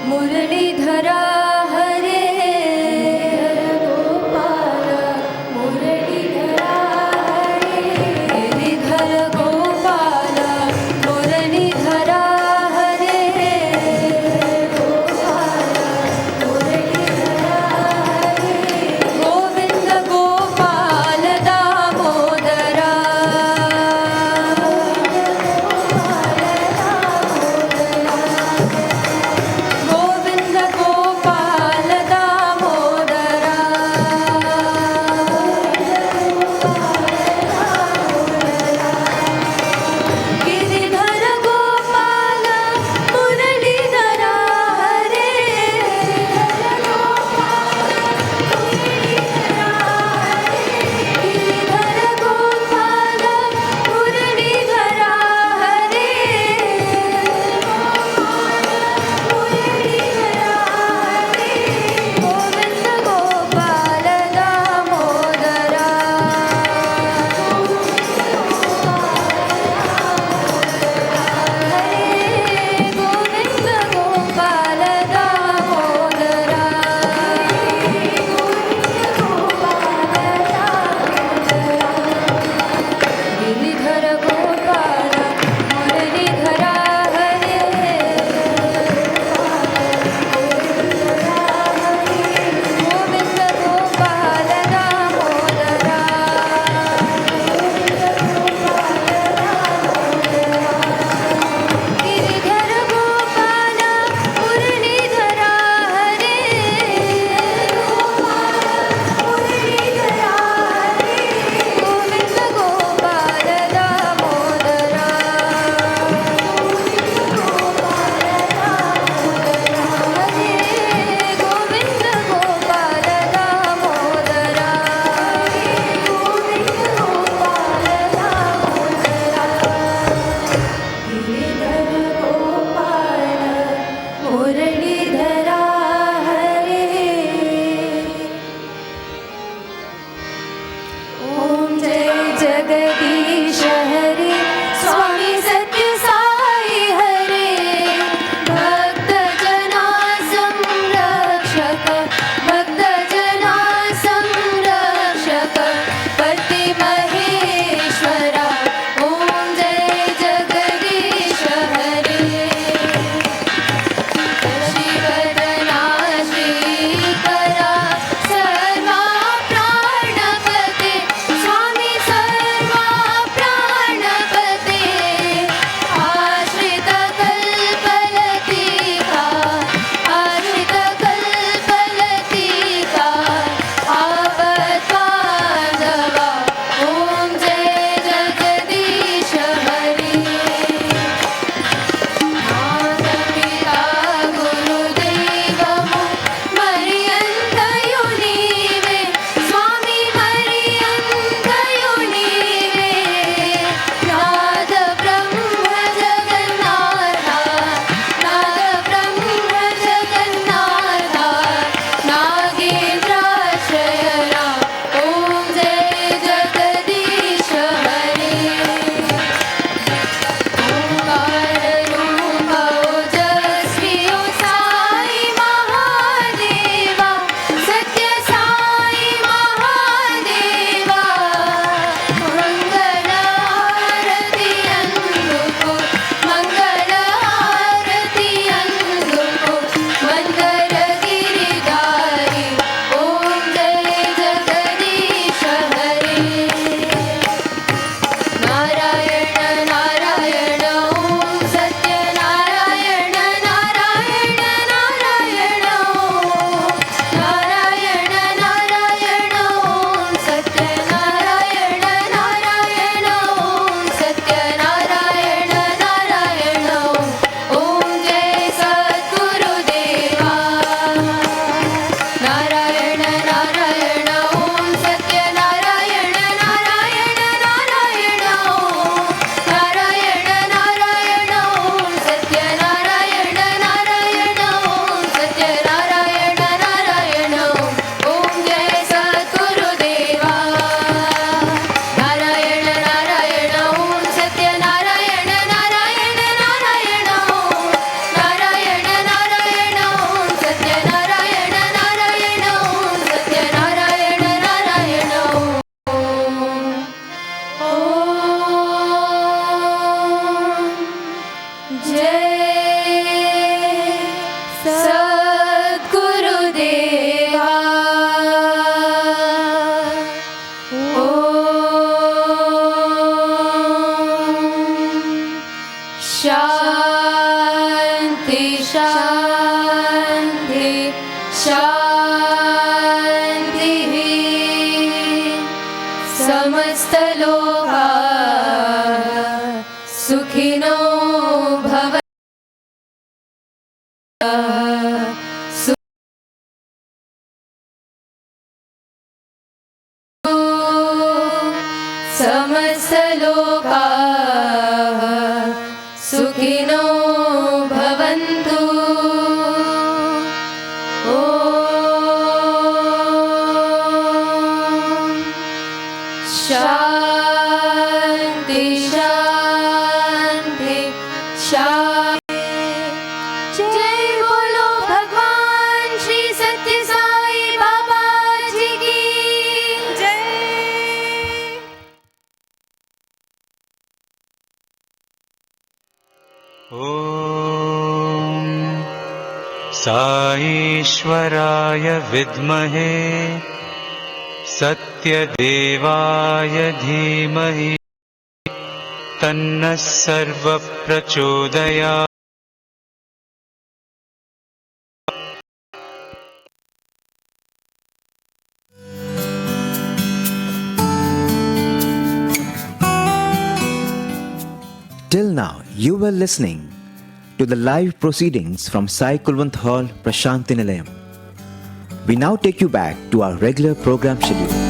मुरलीधरा हरे गोपाल मुरलीधरा हरे गिरिधर गोपाल मुरलीधरा हरे गोपाल मुरलीधरा हरे गोविंद गोपाल दामोदरा गोविंद गोपाल दामोदरा गिरिधर गोपाल मुरलीधरा हरे गिरिधर गोपाल मुरलीधरा हरे गोविंद गोपाल दामोदरा गोविंद गोपाल दामोदरा गिरिधर गोपाल मुरलीधरा हरे गोविंद गोपाल दामोदरा गिरिधर गोपाल मुरलीधरा हरे मुरलीधरा हरे गोविंद गोपाल दामोदरा हरे गोविंद गोपाल दामोदरा गोविंद गोपाल गिरिधर गोपाल मुरलीधरा हरे ओम जय जगदीश हरे स्वामी सत्य साई हरे भक्त जना संरक्षक भक्त जना संरक्षक पति महेश्वरा ओम जय जगदीश हरे समस्तलोकाः सुखिनो भवन्तु। ॐ शान्ति शान्ति शान्ति। जय बोलो भगवान श्री सत्य साई बाबा जी की जय। ॐ साईश्वराय विद्महे सत्यदेवाय धीमहि तन्नः सर्वः प्रचोदयात्। Till now, you were listening to the live proceedings from Sai Kulwant Hall, Prasanthi Nilayam. We now take you back to our regular program schedule.